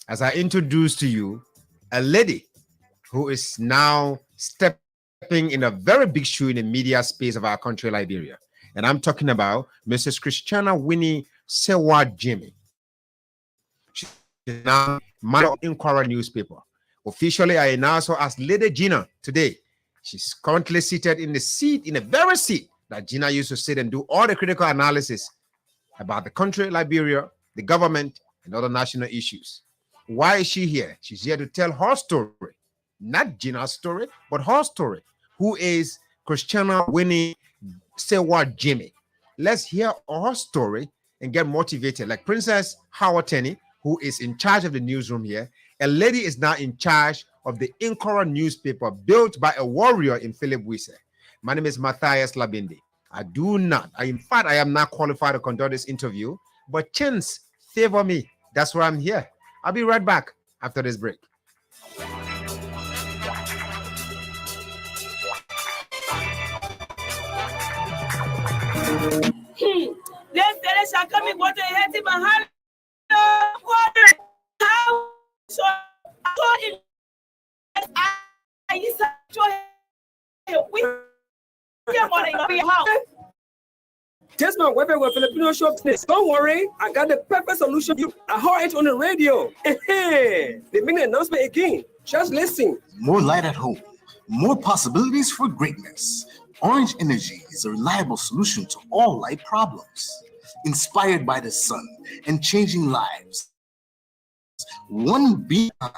as I introduce to you a lady who is now stepping in a very big shoe in the media space of our country, Liberia. And I'm talking about Mrs. Christiana Winnie Sewa Jimmy. She's now manager of Inquirer newspaper. Officially, I announce her as Lady Gina today. She's currently seated in the seat, in the very seat that Gina used to sit and do all the critical analysis about the country, Liberia, the government, and other national issues. Why is she here? She's here to tell her story, not Gina's story, but her story. Who is Christiana Winnie Sewa Jimmy? Let's hear her story and get motivated. Like Princess Howard Tenney, who is in charge of the newsroom here, a lady is now in charge of the Inquirer newspaper built by a warrior in Philip Wisse. My name is Matthias Labindi. In fact, I am not qualified to conduct this interview, but chance favor me. That's why I'm here. I'll be right back after this break. Just my weapon with Filipino shop. Don't worry, I got the perfect solution. I heard it on the radio. They make the announcement again. Just listen. More light at home, more possibilities for greatness. Orange Energy is a reliable solution to all light problems. Inspired by the sun and changing lives. One beat time.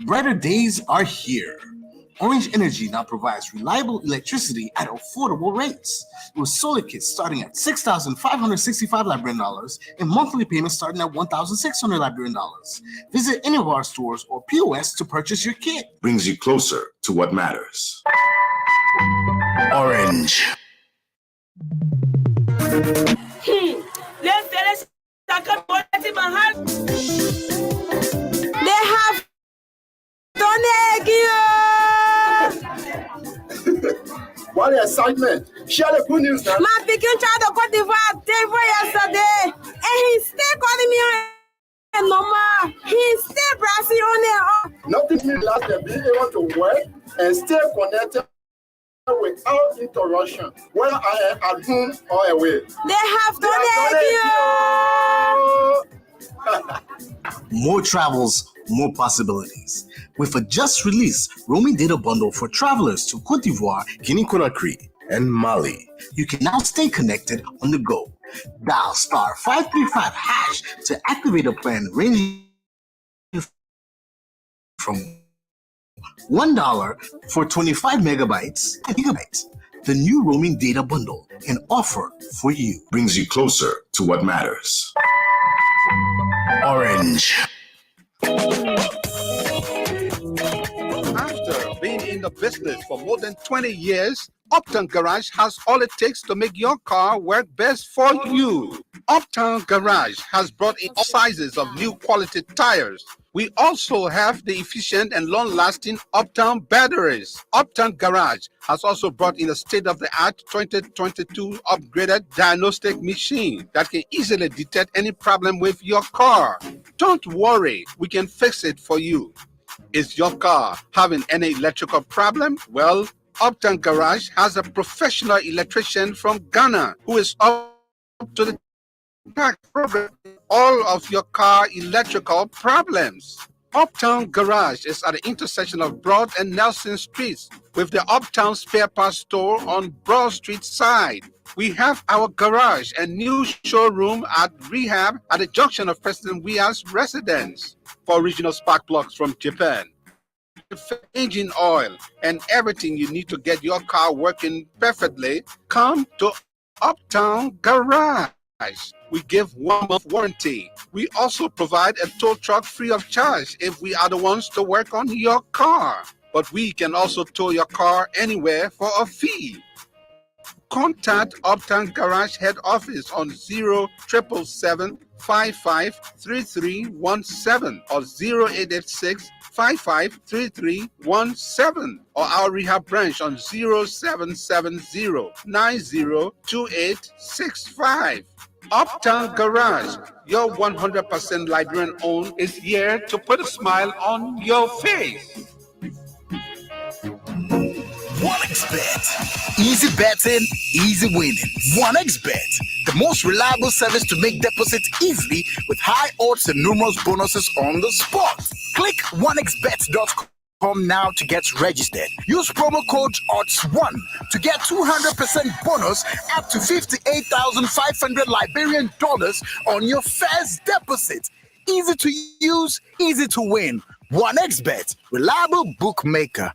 Brighter days are here. Orange Energy now provides reliable electricity at affordable rates, with solar kits starting at $6,565 Liberian dollars and monthly payments starting at $1,600 Liberian dollars. Visit any of our stores or POS to purchase your kit. Brings you closer to what matters. Orange. They have done it. What an excitement! Share the good news now. My picking child of Cote d'Ivoire yesterday, and he still calling me on normal. He still Brazil on it. Nothing means last than being able to work and stay connected without interruption, whether I am at home or away. They have done it. More travels, more possibilities. With a just released roaming data bundle for travelers to Cote d'Ivoire, Guinea-Conakry, and Mali, you can now stay connected on the go. Dial *535# to activate a plan ranging from $1 for 25 megabytes and gigabytes. The new roaming data bundle, an offer for you. Brings you closer to what matters. Orange. After being in the business for more than 20 years, Uptown Garage has all it takes to make your car work best for you. Uptown Garage has brought in all sizes of new quality tires. We also have the efficient and long-lasting Uptown batteries. Uptown Garage has also brought in a state-of-the-art 2022 upgraded diagnostic machine that can easily detect any problem with your car. Don't worry, we can fix it for you. Is your car having any electrical problem? Well, Uptown Garage has a professional electrician from Ghana who is up to the program all of your car electrical problems. Uptown Garage is at the intersection of Broad and Nelson Streets with the Uptown Spare Parts Store on Broad Street side. We have our garage and new showroom at Rehab at the junction of President Weah's residence. For original spark plugs from Japan, engine oil, and everything you need to get your car working perfectly, come to Uptown Garage. We give 1 month warranty. We also provide a tow truck free of charge if we are the ones to work on your car. But we can also tow your car anywhere for a fee. Contact Uptown Garage Head Office on 077-553317 or 0886-553317 or our rehab branch on 0770-902865. Uptown Garage, your 100% Liberian owned, is here to put a smile on your face. OneXBet. Easy betting, easy winning. OneXBet, the most reliable service to make deposits easily with high odds and numerous bonuses on the spot. Click onexbet.com now to get registered. Use promo code ODDS1 to get 200% bonus up to 58,500 Liberian dollars on your first deposit. Easy to use, easy to win. OneXBet, reliable bookmaker.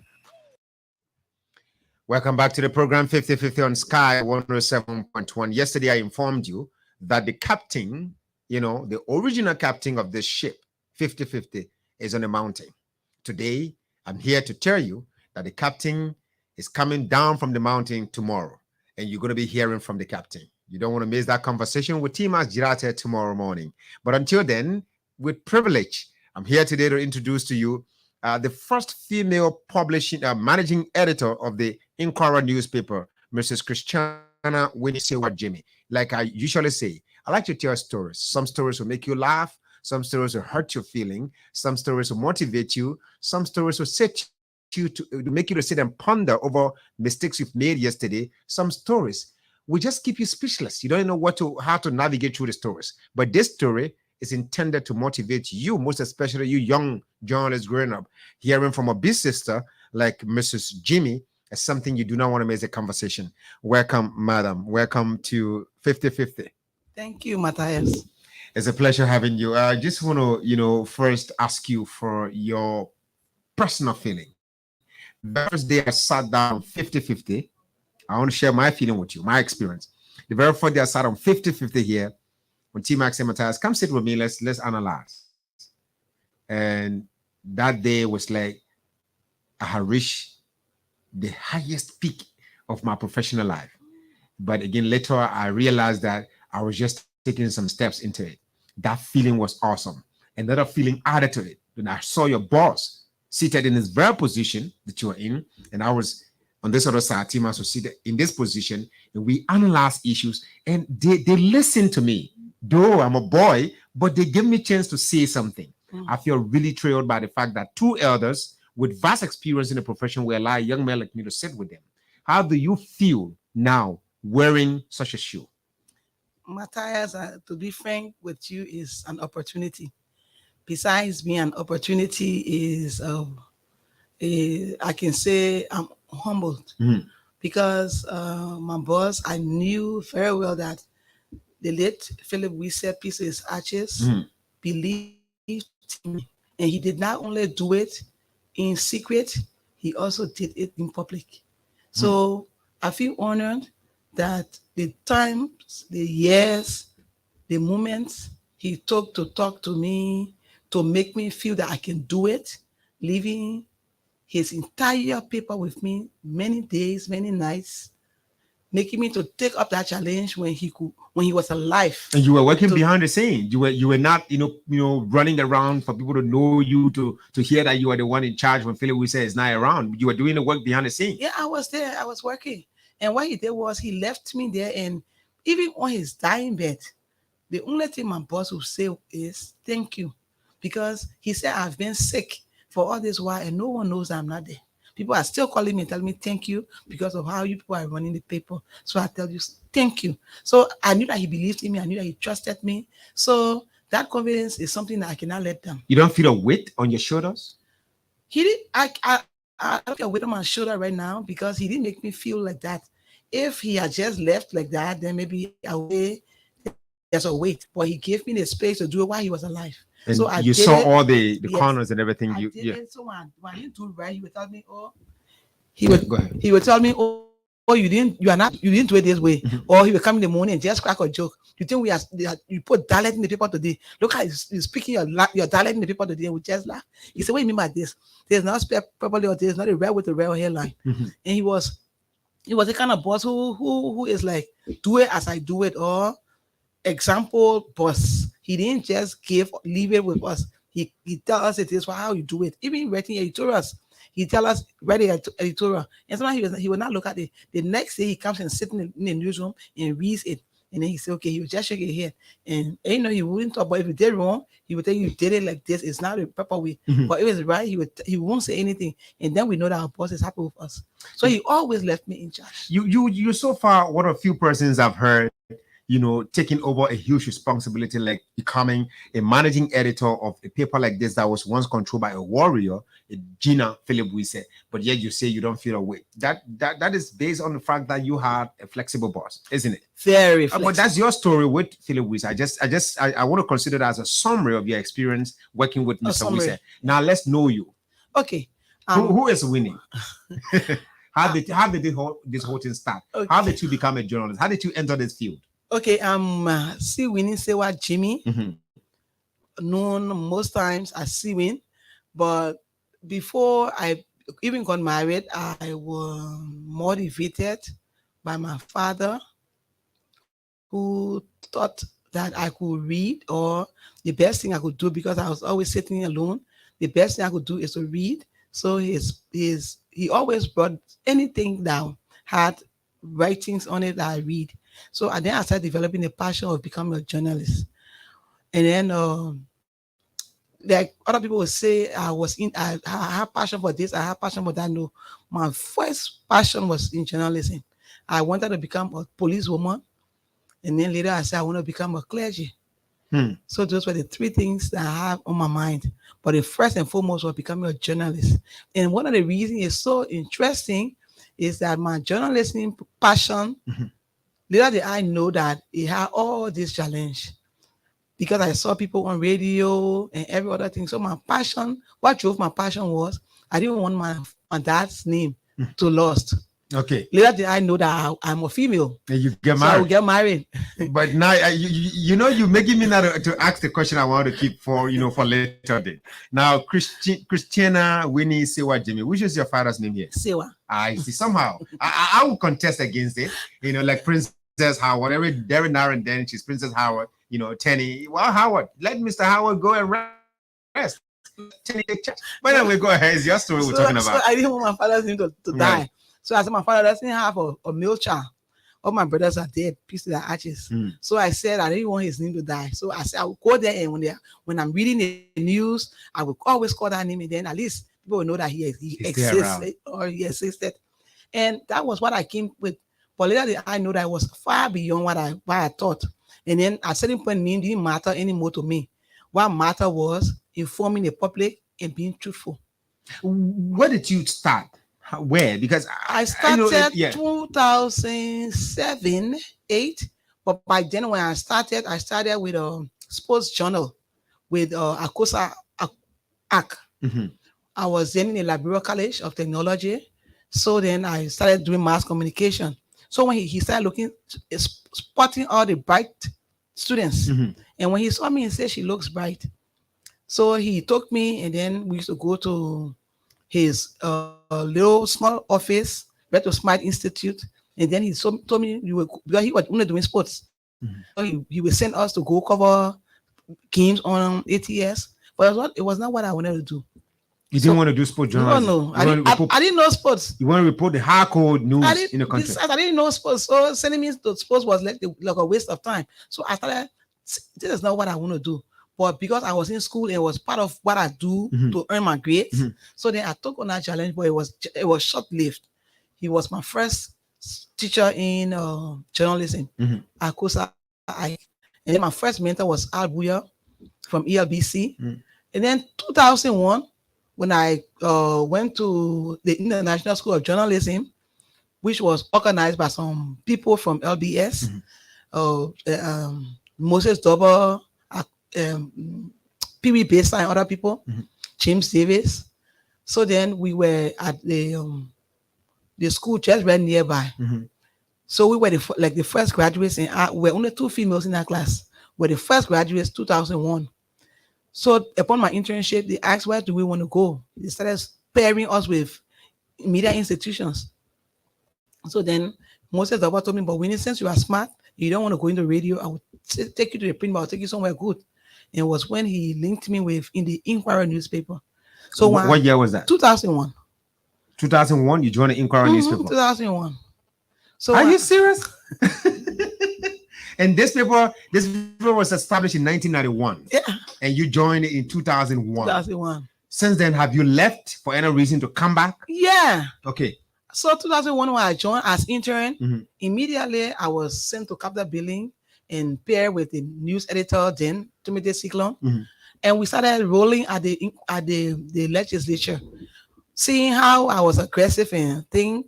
Welcome back to the program 50/50 on Sky 107.1. Yesterday, I informed you that the captain, the original captain of this ship, 50/50, is on a mountain. Today, I'm here to tell you that the captain is coming down from the mountain tomorrow, and you're going to be hearing from the captain. You don't want to miss that conversation with Timas Girate tomorrow morning. But until then, with privilege, I'm here today to introduce to you the first female managing editor of the Inquirer newspaper, Mrs. Christiana Winnie Jimmy. Like I usually say, I like to tell stories. Some stories will make you laugh. Some stories will hurt your feeling. Some stories will motivate you. Some stories will set you to make you to sit and ponder over mistakes you've made yesterday. Some stories will just keep you speechless. You don't know how to navigate through the stories. But this story is intended to motivate you, most especially you young journalists growing up. Hearing from a big sister like Mrs. Jimmy is something you do not want to miss a conversation. Welcome, madam. Welcome to 50/50. Thank you, Matthias. It's a pleasure having you. I just want to, first ask you for your personal feeling. The first day I sat down 50/50, I want to share my feeling with you, my experience. The very first day I sat on 50/50 here, when T-Max and Matthias, come sit with me, let's analyze. And that day was like I had reached the highest peak of my professional life. But again, later I realized that I was just taking some steps into it. That feeling was awesome. Another feeling added to it. When I saw your boss seated in this very position that you were in, and I was on this other side, T-Max was seated in this position, and we analyzed issues, and they listened to me. Though I'm a boy, but they gave me a chance to say something. I feel really thrilled by the fact that two elders with vast experience in the profession will allow a young man like me to sit with them. How do you feel now wearing such a shoe? Matthias, to be frank with you, is an opportunity. Besides being an opportunity, is I can say I'm humbled because my boss, I knew very well that the late Philip Wisset, peace to his ashes, believed in me. And he did not only do it in secret, he also did it in public. So I feel honored that the times, the years, the moments he took to talk to me, to make me feel that I can do it, leaving his entire paper with me many days, many nights, making me to take up that challenge when he was alive. And you were working behind the scenes. You were not, running around for people to know you, to hear that you were the one in charge when Philip Wisset is not around. You were doing the work behind the scenes. Yeah, I was there. I was working. And what he did was he left me there, and even on his dying bed, the only thing my boss would say is thank you. Because he said I've been sick for all this while and no one knows I'm not there. People are still calling me and telling me thank you because of how you people are running the paper. So I tell you thank you. So I knew that he believed in me. I knew that he trusted me. So that confidence is something that I cannot let down. You don't feel a weight on your shoulders? He did. I don't feel a weight on my shoulder right now because he didn't make me feel like that. If he had just left like that, then maybe there's a weight. But he gave me the space to do it while he was alive. And so you saw all the corners and everything. So when he do right, he would tell me, he would tell me, you didn't do it this way. Or he would come in the morning and just crack a joke. You think you put dialect in the paper today? Look how you're speaking your dialect in the paper today. We just laugh. He said, what do you mean by this? There's not spare properly, or there's not a red with a red hairline. And he was the kind of boss who is like, do it as I do it, or example boss. He didn't just leave it with us. He tell us it is how you do it. Even writing editorials, he tell us write the editorial. And sometimes he would not look at it. The next day he comes and sits in the newsroom and reads it. And then he said, okay, he would just shake his head. And you know, he wouldn't talk, but if you did wrong, he would tell you did it like this. It's not the proper way. But if it's right, he won't say anything. And then we know that our boss is happy with us. So he always left me in charge. You so far one of few persons I've heard, you know, taking over a huge responsibility, like becoming a managing editor of a paper like this that was once controlled by a warrior, Gina Philip Wise, but yet you say you don't feel away. That is based on the fact that you had a flexible boss, isn't it? Very flexible. But that's your story with Philip Wise. I want to consider that as a summary of your experience working with Mr. Wise. Now let's know you. Okay. Who is winning? How did this whole thing start? Okay. How did you become a journalist? How did you enter this field? Okay, see Winnie Sewa Jimmy, known most times as Seawin, but before I even got married, I was motivated by my father, who thought that I could read, or the best thing I could do, because I was always sitting alone, the best thing I could do is to read. So he always brought anything down, had writings on it that I read. So then I started developing a passion of becoming a journalist. And then like other people would say I have passion for this, I have passion for that. No, my first passion was in journalism. I wanted to become a policewoman. And then later I said I want to become a clergy. So those were the three things that I have on my mind. But the first and foremost was becoming a journalist. And one of the reasons it's so interesting is that my journalism passion, little did I know that it had all this challenge, because I saw people on radio and every other thing. So my passion, what drove my passion was I didn't want my dad's name to lost. Okay. Little did I know that I'm a female. And you get married. So I will get married. But now you know you're making me now to ask the question I want to keep for later day. Now Christiana Winnie Sewa Jimmy, which is your father's name here? Sewa. I see. Somehow I will contest against it. You know, like Princess Howard. Every now and then she's Princess Howard. You know, Tenny. Well, Howard, let Mr. Howard go and rest. Tenny take charge. But anyway, go ahead. It's your story we're talking about. So I didn't want my father's name to die. Right. So I said, my father doesn't have a male child. All my brothers are dead, pieces of ashes. So I said I didn't want his name to die. So I said I will go there, and when I'm reading the news, I will always call that name, and then at least people will know that he existed or he existed. And that was what I came with. But later I know that it was far beyond what I thought. And then at a certain point, name didn't matter anymore to me. What mattered was informing the public and being truthful. Where did you start? Where? Because I started 2007, 8. But by then, when I started with a sports journal with Akosa Ak. I was then in the Liberia College of Technology. So then I started doing mass communication. So when he started spotting all the bright students, and when he saw me, he said, "She looks bright." So he took me, and then we used to go to his little small office, Beto Smart Institute, and then he told me because he was only doing sports. So he would send us to go cover games on ATS, but it was not what I wanted to do. You didn't want to do sports journalism? No. I didn't know sports. You want to report the hardcore news in the country? I didn't know sports, so sending me to sports was like a waste of time. So I started, this is not what I want to do. But because I was in school, it was part of what I do to earn my grades. So then I took on that challenge, but it was short-lived. He was my first teacher in journalism at Kosa. And then my first mentor was Al Buya from ELBC. And then 2001, when I went to the International School of Journalism, which was organized by some people from LBS, Moses Double, Pee-wee Bayside and other people, James Davis. So then we were at the school just right nearby. So we were the first graduates, and we were only 2 females in our class. We were the first graduates, 2001. So upon my internship, they asked, where do we want to go? They started pairing us with media institutions. So then Moses Double told me, but Winnie, since you are smart, you don't want to go into radio, I will take you to the print, but I'll take you somewhere good. And it was when he linked me with in the Inquirer newspaper. So what year was that? 2001. 2001, you joined the Inquirer newspaper? 2001. So are you serious? And this paper was established in 1991. Yeah, And you joined it in 2001. 2001. Since then, have you left for any reason to come back? Yeah. Okay. So 2001, when I joined as intern, Mhm. immediately I was sent to Capital Billing and pair with the news editor then, Timothy Cyclone. Mhm. And we started rolling at the legislature, seeing how I was aggressive and thing.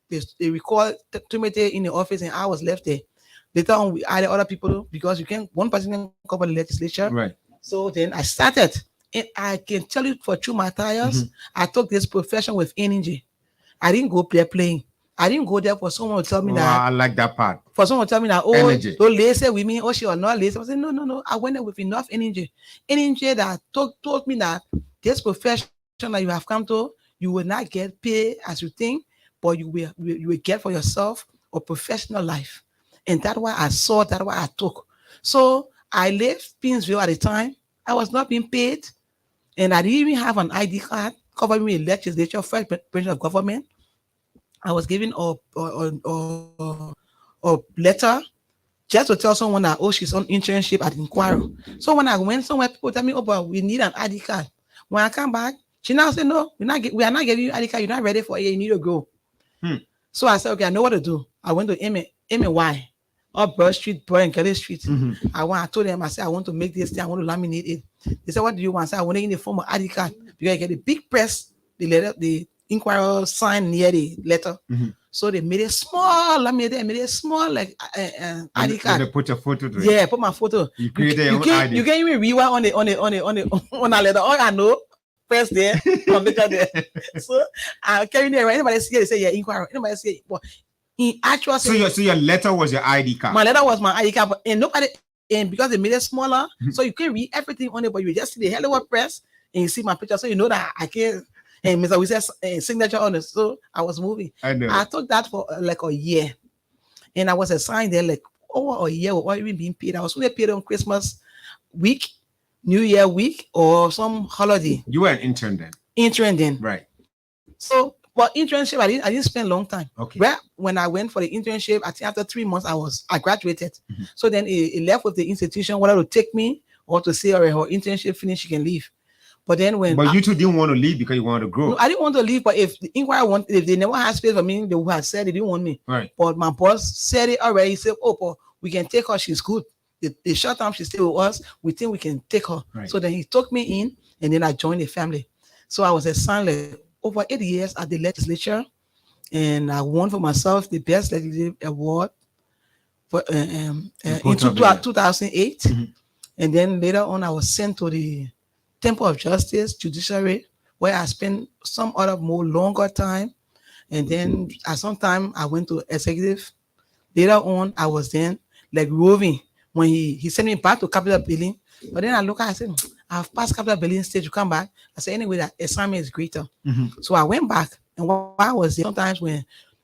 They recalled Timothy in the office and I was left there. Later on, we added other people because one person can cover the legislature. Right. So then I started. And I can tell you for true Matthias, I took this profession with energy. I didn't go playing. I didn't go there for someone to tell me that. I like that part. For someone to tell me that, oh, Energy. don't lazy with me, oh, she was not lazy. I said, no. I went there with enough energy. Energy that told me that this profession that you have come to, you will not get paid as you think, but you will get for yourself a professional life. And that's why I saw, that's why I took. So I left Pinsville at the time. I was not being paid. And I didn't even have an ID card covering me in legislature, first branch of government. I was given a letter just to tell someone that, oh, she's on internship at Inquiry. So when I went somewhere, people tell me, oh, but we need an ID card. When I come back, she now said, no, we are not giving you ID card. You're not ready for it. You need to go. So I said, okay, I know what to do. I went to MAY, up Broad Street, Broad and Kelly Street. I told them, I said, I want to make this thing. I want to laminate it. They said, what do you want? I said, I want it in the form of ID card. You get a big press, the Inquirer sign near the letter. So they made a small laminated, made a small like ID card. They put your photo to it. Yeah, put my photo. You created your own ID. You can't even rewind on a letter. All I know, press there, computer there. So I carry it. Anybody see it? They say, yeah, Inquirer. Anybody see it? But in actual, so your letter was your ID card. My letter was my ID card, and nobody. And because they made it smaller, so you can't read everything on it, but you just see the Hello World Press and you see my picture, so you know that I can't. And Mr. Wizard's signature on it. So I was moving. I took that for like a year, and I was assigned there like over a year without even being paid. I was only paid on Christmas week, New Year week, or some holiday. You were an intern then. Intern then, right? So, but internship, I didn't spend a long time. Okay. Well, when I went for the internship, I think after 3 months, I graduated. So then it left with the institution whether to take me or to say, all right, her internship finished, you can leave. But then when you two didn't want to leave because you wanted to grow. No, I didn't want to leave, but if the Inquiry if they never had space for me, they would have said they didn't want me. Right. But my boss said it already. He said, oh, but we can take her. She's good. The short time she's still with us, we think we can take her. Right. So then he took me in, and then I joined the family. So I was assigned like over 8 years at the legislature, and I won for myself the best legislative award for in 2008. And then later on, I was sent to the Temple of Justice, Judiciary, where I spent some other more longer time. And then at some time, I went to executive. Later on, I was then like roving when he sent me back to Capital Billing. But then I look at, I said, I've passed Capital Billing stage to come back. I said, anyway, that assignment is greater. So I went back. And while I was there, sometimes when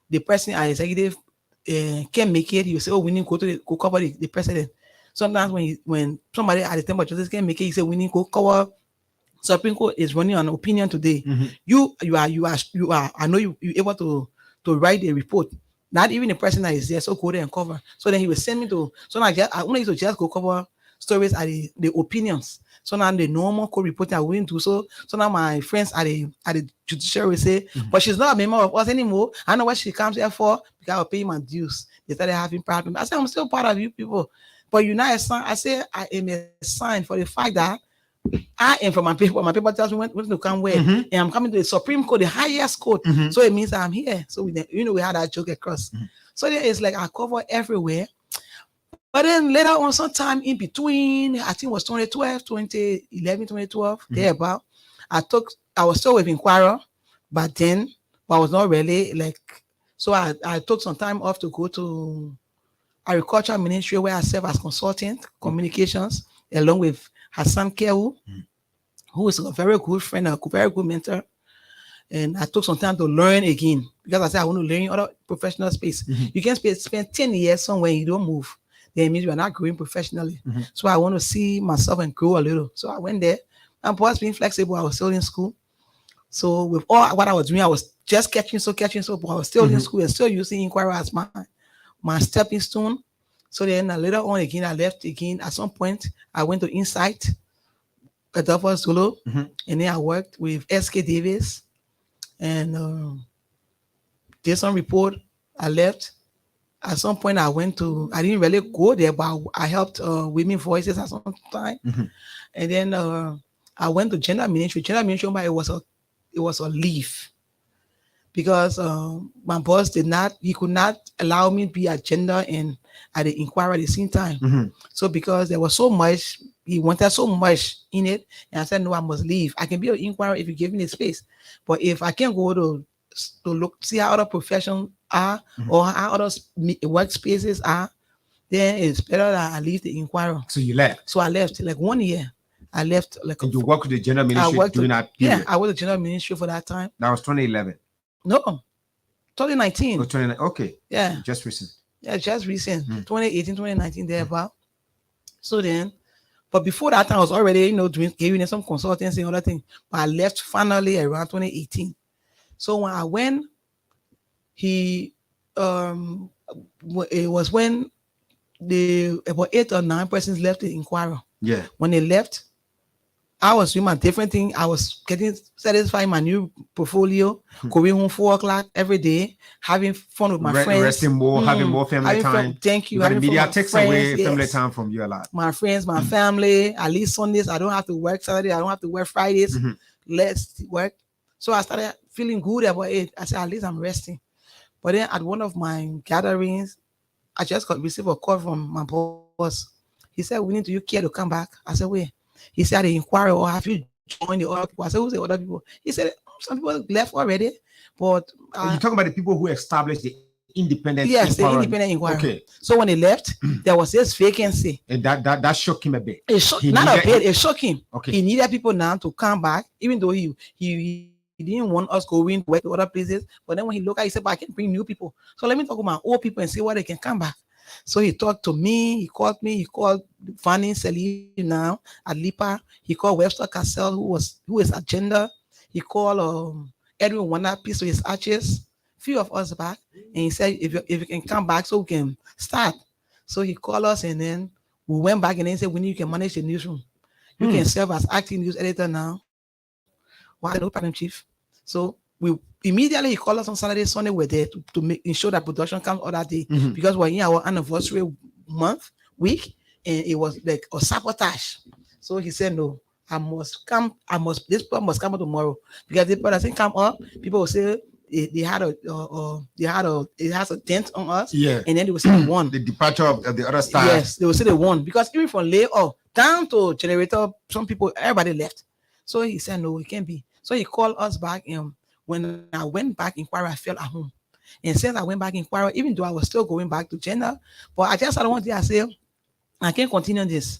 the person at executive can't make it, he would say, oh, we need to go cover the president. Sometimes when somebody at the Temple of Justice can't make it, he said, we need to go cover Supreme Court is running an opinion today. You are. I know you're able to write a report. Not even the person that is there, so go there and cover. So then he will send me to. So now I only used to just go cover stories at the opinions. So now the normal court reporting I wouldn't do so. So now my friends at the judiciary will say, but she's not a member of us anymore. I know what she comes here for because I'll pay my dues. They started having problems. I said, I'm still part of you people, but you're not assigned. I say I am assigned for the fact that I am from my paper. My paper tells me when to come where, and I'm coming to the Supreme Court, the highest court. So it means I'm here. So we had that joke across. So there is like I cover everywhere. But then later on, sometime in between, I think it was 2011, 2012, thereabout, I was still with Inquirer, but I was not really like. So I took some time off to go to Agriculture Ministry where I serve as consultant, communications, along with Hassan Kewu, who is a very good friend, a very good mentor. And I took some time to learn again because I said I want to learn in other professional space. You can spend 10 years somewhere and you don't move. Then it means you are not growing professionally. So I want to see myself and grow a little. So I went there. And plus being flexible, I was still in school. So with all what I was doing, I was just catching so, but I was still in school and still using Inquiry as my stepping stone. So then later on again, I left again. At some point, I went to Insight, Adolphus Zulu, and then I worked with S.K. Davis and Jason Report. I left. At some point, I didn't really go there, but I helped Women Voices at some time. And then I went to Gender Ministry. Gender Ministry, but it was a leave because my boss could not allow me to be at Gender and at the Inquirer at the same time. So because there was so much, he wanted so much in it, and I said, no, I must leave. I can be an Inquirer if you give me the space, but if I can't go to look, see how other professions are or how other workspaces are, then it's better that I leave the Inquirer. So you left. So I left like 1 year. I left like. And you worked with the General Ministry during that period? Yeah, I was the General Ministry for that time. That was 2011. No, 2019. Oh, 2019. Okay. Yeah. Just recent. Yeah, just recent. 2018, 2019, thereabout. So then, but before that time, I was already, giving some consultancy and other things. But I left finally around 2018. So when I went, it was when about 8 or 9 persons left the Inquirer. Yeah. When they left, I was doing my different thing. I was getting satisfied my new portfolio, going home 4 o'clock every day, having fun with my friends. Resting more, having more family time. Thank you. But the media takes away family time from you a lot. My friends, my family, at least Sundays, I don't have to work Saturday, I don't have to work Fridays. Let's work. So I started feeling good about it. I said, at least I'm resting. But then at one of my gatherings, I just received a call from my boss. He said, we need you care to come back. I said, where? He said, the Inquirer, or have you joined the other people? I said, who's the other people? He said, some people left already. But you're talking about the people who established the independent Yes, Inquirer. the independent Inquirer. Okay. So when they left, there was this vacancy. And that shook him a bit. It shook him. Okay. He needed people now to come back, even though he didn't want us going to work to other places. But then when he looked at it, he said, but I can bring new people. So let me talk to my old people and see where they can come back. So he talked to me, he called Fanny Celine now at LIPA. He called Webster Cassell, who is at Gender. He called Edwin Wanapi, so his arches, few of us back. And he said, if you can come back so we can start. So he called us and then we went back and then said, you can manage the newsroom. You can serve as acting news editor now. Why no problem, chief? So we immediately he called us on Saturday, Sunday. We're there to ensure that production comes all that day because we're in our anniversary week, and it was like a sabotage. So he said, no, this people must come tomorrow because if it doesn't come up, people will say it has a dent on us. Yeah. And then they will say they won. The departure of the other staff. Yes, they will say they won because even from layoff down to generator, some people, everybody left. So he said, no, it can't be. So he called us back, and when I went back Inquirer, I felt at home. And since I went back Inquirer, even though I was still going back to Gender, but I don't want to. I said, I can't continue this.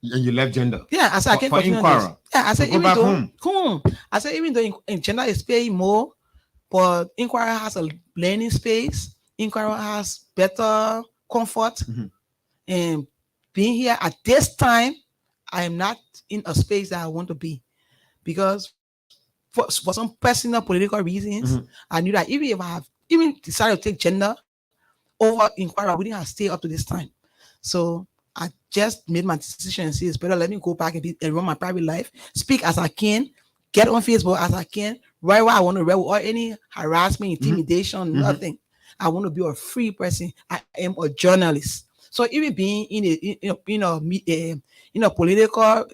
And you left Gender. Yeah, I said I can't continue this. Yeah, I said even though I said even though in Gender is paying more, but Inquirer has a learning space. Inquirer has better comfort, and being here at this time, I am not in a space that I want to be because for some personal political reasons, I knew that even if I have even decided to take Gender over Inquirer, I wouldn't have stayed up to this time. So I just made my decision and say it's better let me go back and run my private life, speak as I can, get on Facebook as I can, write what I want to write without any harassment, intimidation, nothing. I want to be a free person. I am a journalist. So even being in a political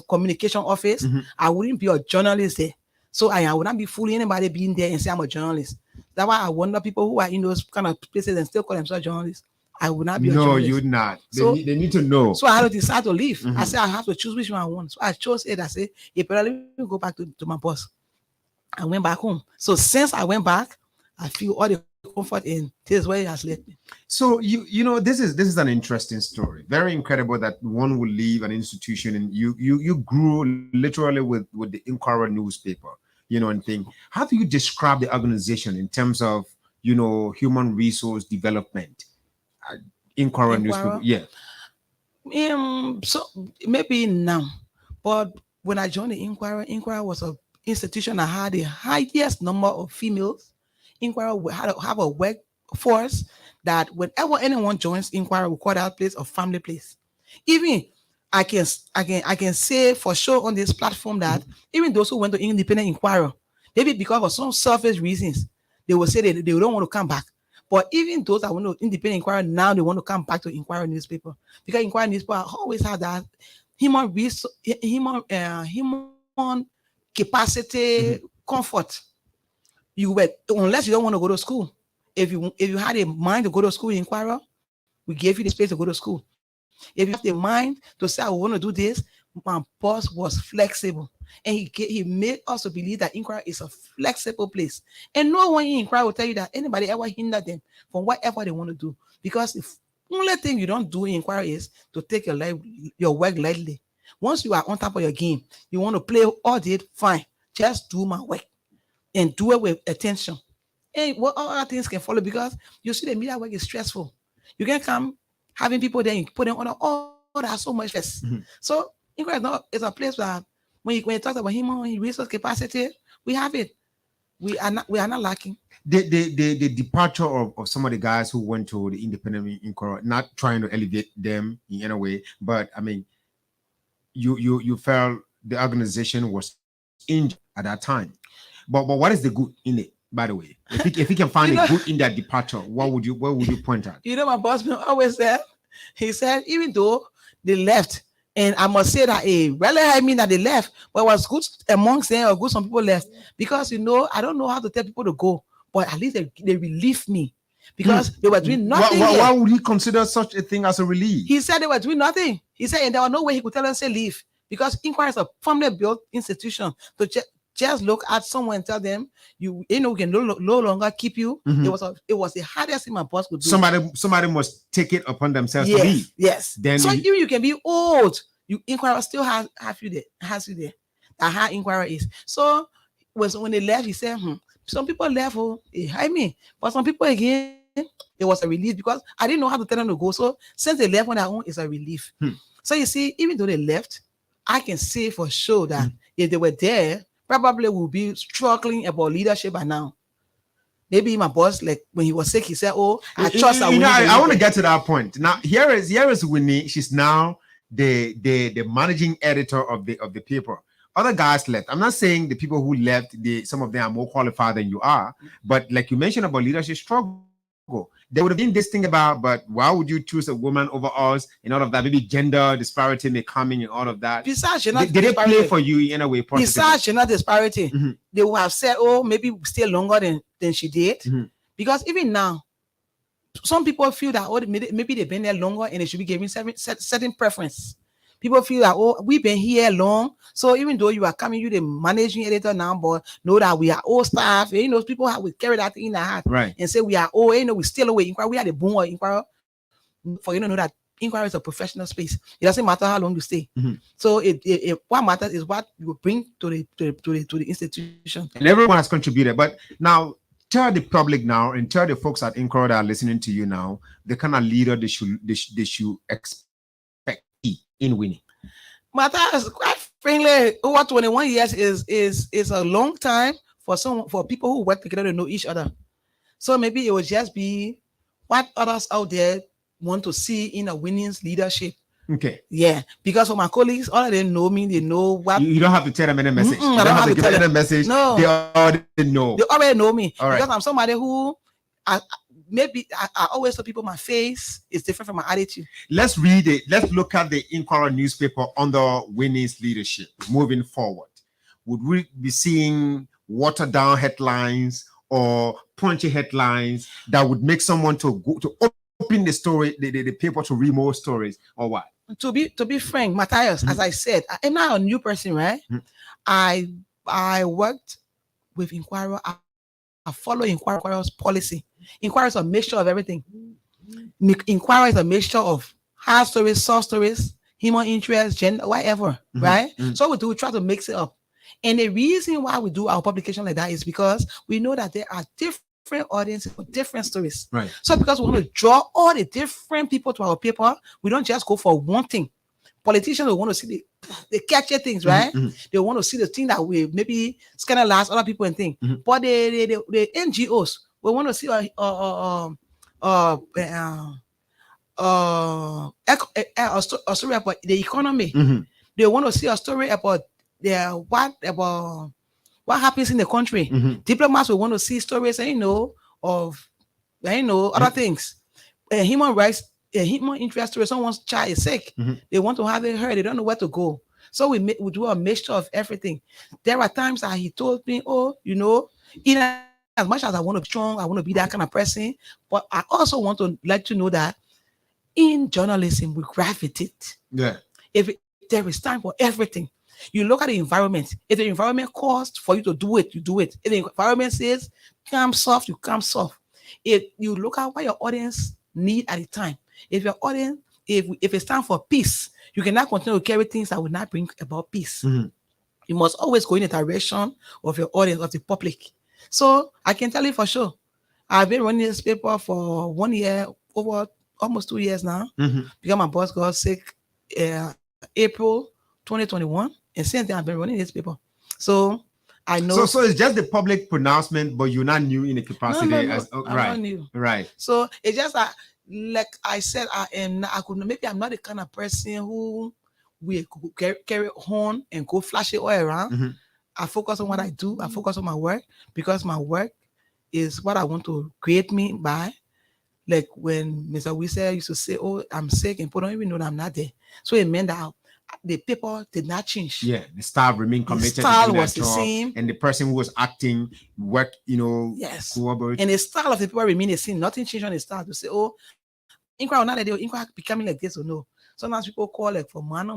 communication office, I wouldn't be a journalist there. So I would not be fooling anybody being there and say I'm a journalist. That's why I wonder people who are in those kind of places and still call themselves journalists. I would not be a journalist. No, you would not. They need to know. So I had to decide to leave. I said I have to choose which one I want. So I chose it. I said, if I let me go back to my boss. I went back home. So since I went back, I feel all the comfort in this way has led me. So this is an interesting story. Very incredible that one would leave an institution and you grew literally with the Inquirer newspaper, and thing. How do you describe the organization in terms of human resource development? Inquirer newspaper, yeah. So maybe now, but when I joined the Inquirer was an institution that had the highest number of females. Inquirer had a work force that whenever anyone joins inquiry, we call that place a family place. Even I can say for sure on this platform that even those who went to independent inquiry, maybe because of some selfish reasons, they will say they don't want to come back. But even those that want to independent inquiry now, they want to come back to Inquirer newspaper, because Inquirer newspaper always have that human capacity, comfort. You were, unless you don't want to go to school. If you had a mind to go to school in Inquirer, we gave you the space to go to school. If you have the mind to say, I want to do this, my boss was flexible. And he made us believe that Inquirer is a flexible place. And no one in Inquirer will tell you that anybody ever hinder them from whatever they want to do. Because the only thing you don't do in Inquirer is to take your work lightly. Once you are on top of your game, you want to play all day, fine. Just do my work and do it with attention. And what other things can follow, because you see the media work is stressful. You can come having people there, you put them on that's so much stress. So Inquirer is a place where when you talk about human resource capacity, we have it. We are not lacking. The departure of some of the guys who went to the independent Inquirer, not trying to elevate them in any way, but I mean, you felt the organization was injured at that time. But what is the good in it, by the way? If you can find a good in that departure, what would you point at? My boss always said, he said, even though they left, and I must say that really I mean that they left, but it was good amongst them, or good some people left, because I don't know how to tell people to go, but at least they relieved me, because they were doing nothing. Why would he consider such a thing as a relief? He said they were doing nothing. He said, and there was no way he could tell them say leave, because Inquirer is a family built institution. To just look at someone and tell them we can no longer keep you. It was the hardest thing my boss could do. Somebody must take it upon themselves to leave. Yes. Then so even you can be old, Inquirer still has you there. That's how Inquirer is. So when they left, he said, some people left, but some people again, it was a relief, because I didn't know how to tell them to go. So since they left on their own, it's a relief. So you see, even though they left, I can say for sure that if they were there, probably will be struggling about leadership by now. Maybe my boss, like when he was sick, he said, I trust I want to get to that point. Now, here is Winnie. She's now the managing editor of the paper. Other guys left. I'm not saying the people who left, some of them are more qualified than you are, but like you mentioned about leadership struggle, there would have been this thing about, but why would you choose a woman over us and all of that? Maybe gender disparity may come in and all of that. Besides, did they play for you in a way? Besides gender disparity, they would have said, maybe stay longer than she did. Because even now, some people feel that maybe they've been there longer and they should be given certain preference. People feel that, we've been here long. So even though you are coming, you're the managing editor now, but know that we are all staff. People will carry that in their heart. Right. And say we are all, we still away Inquirer. We are the boom of Inquirer. For know that Inquirer is a professional space. It doesn't matter how long you stay. So what matters is what you bring to the institution. And everyone has contributed. But now tell the public now, and tell the folks at Inquirer that are listening to you now, the kind of leader they should expect in Winnie. Matthias, quite frankly, over 21 years is a long time for people who work together to know each other. So maybe it will just be what others out there want to see in a Winnie's leadership. Okay. Yeah, because for my colleagues, all of them know me. They know what. You don't have to tell them any message. You don't have to give them a message. No, they already know. They already know me. All right. Because I'm somebody who I always tell people my face is different from my attitude. Let's read it. Let's look at the Inquirer newspaper under Winnie's leadership moving forward. Would we be seeing watered down headlines or punchy headlines that would make someone to go to open the story, the paper to read more stories, or what? To be frank, Matthias, as I said, I'm not a new person, right? I worked with Inquirer. I follow Inquirer's policy. Inquirer is a mixture of everything. Inquirer is a mixture of hard stories, soft stories, human interest, gender, whatever, right? So we try to mix it up. And the reason why we do our publication like that is because we know that there are different audiences for different stories. Right. So because we want to draw all the different people to our paper, we don't just go for one thing. Politicians will want to see the catchy things, right? They want to see the thing that will maybe scandalize other people and things. But the NGOs We want to see a story about the economy. Mhm. They want to see a story about what happens in the country. Mhm. Diplomats will want to see stories, of other things. Human rights, human interest story. Someone's child is sick. Mhm. They want to have it heard. They don't know where to go. So we do a mixture of everything. There are times that he told me, in as much as I want to be strong, I want to be that kind of person, but I also want to let you know that in journalism, we gravitate. Yeah. There is time for everything. You look at the environment. If the environment calls for you to do it, you do it. If the environment says come soft, you come soft. If you look at what your audience need at the time, if your audience, if it's time for peace, you cannot continue to carry things that will not bring about peace. Mhm. You must always go in the direction of your audience, of the public. So I can tell you for sure, I've been running this paper for 1 year, over almost 2 years now, Mhm. because my boss got sick April 2021, and since then I've been running this paper. So I know. So it's just the public pronouncement, but you're not new in the capacity No. as I'm right. not new. Right. So it's just that, like I said, I'm not the kind of person who will carry horn and go flash it all around. Mhm. I focus on what I do. I focus on my work, because my work is what I want to create me by. Like when Mr. Wisse used to say, "Oh, I'm sick," and people don't even know that I'm not there. So it meant that the paper did not change. Yeah, the staff remained The committed. style to doing was their the job, same. and the person who was acting worked, Yes. collaborate. And the style of the people remained the same. Nothing changed on the style to say, "Oh, Inqua or not, Inqua becoming like this or no." Sometimes people call like for mano,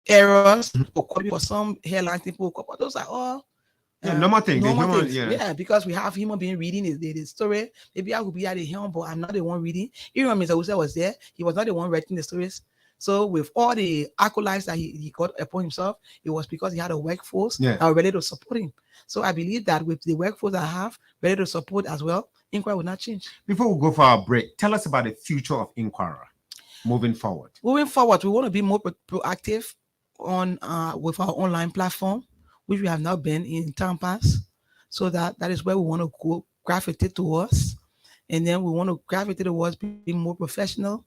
errors, or call for some hairline people. But those are all normal things. normal things. Yeah. Because we have human being reading the story. Maybe I could be at the helm, but I'm not the one reading. Even when Mr. Wisse was there, he was not the one writing the stories. So with all the accolades that he got upon himself, it was because he had a workforce that were ready to support him. So I believe that with the workforce I have ready to support as well, Inquirer will not change. Before we go for our break, tell us about the future of Inquirer moving forward. Moving forward, we want to be more proactive on with our online platform, which we have not been in time past. So that is where we want to go gravitate towards. And then we want to gravitate towards being more professional,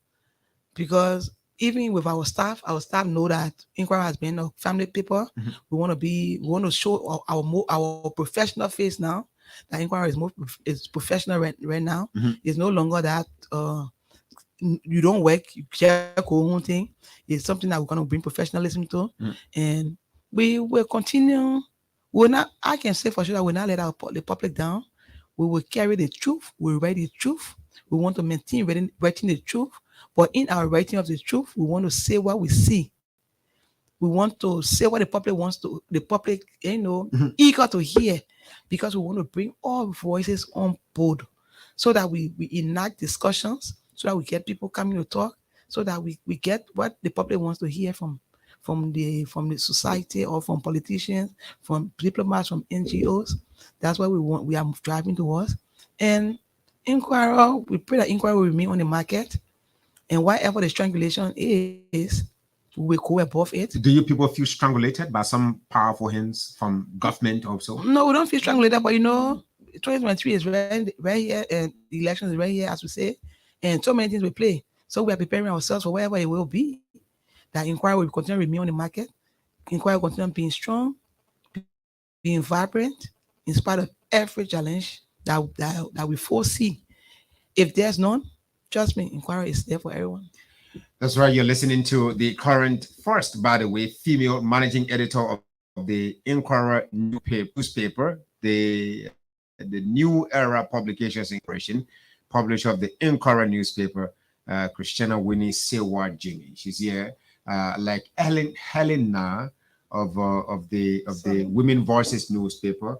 because even with our staff know that Inquirer has been a family paper. Mm-hmm. We want to show our professional face now. That Inquirer is professional right now. Mm-hmm. It's no longer that you don't work, you share your own thing. It's something that we're going to bring professionalism to, and we will continue. I can say for sure that we'll not let the public down. We will carry the truth. We'll write the truth. We want to maintain writing the truth. But in our writing of the truth, we want to say what we see. We want to say what the public wants to, eager to hear, because we want to bring all voices on board, so that we enact discussions, so that we get people coming to talk, so that we get what the public wants to hear from the society, or from politicians, from diplomats, from NGOs. That's what we are driving towards. And Inquirer, we pray that Inquirer will remain on the market, and whatever the strangulation is, we will go above it. Do you people feel strangulated by some powerful hands from government also? No, we don't feel strangulated, but 2023 is right here, and the election is right here, as we say, and so many things we play. So we are preparing ourselves for wherever it will be. That Inquirer will continue to remain on the market. Inquirer will continue being strong, being vibrant, in spite of every challenge that we foresee. If there's none, trust me, Inquirer is there for everyone. That's right. You're listening to the current first, by the way, female managing editor of the Inquirer newspaper, the New Era Publications Incorporation, publisher of the Inquirer newspaper, Christiana Winnie Sewa Jimmy. She's here, like Helena of the Women Voices newspaper.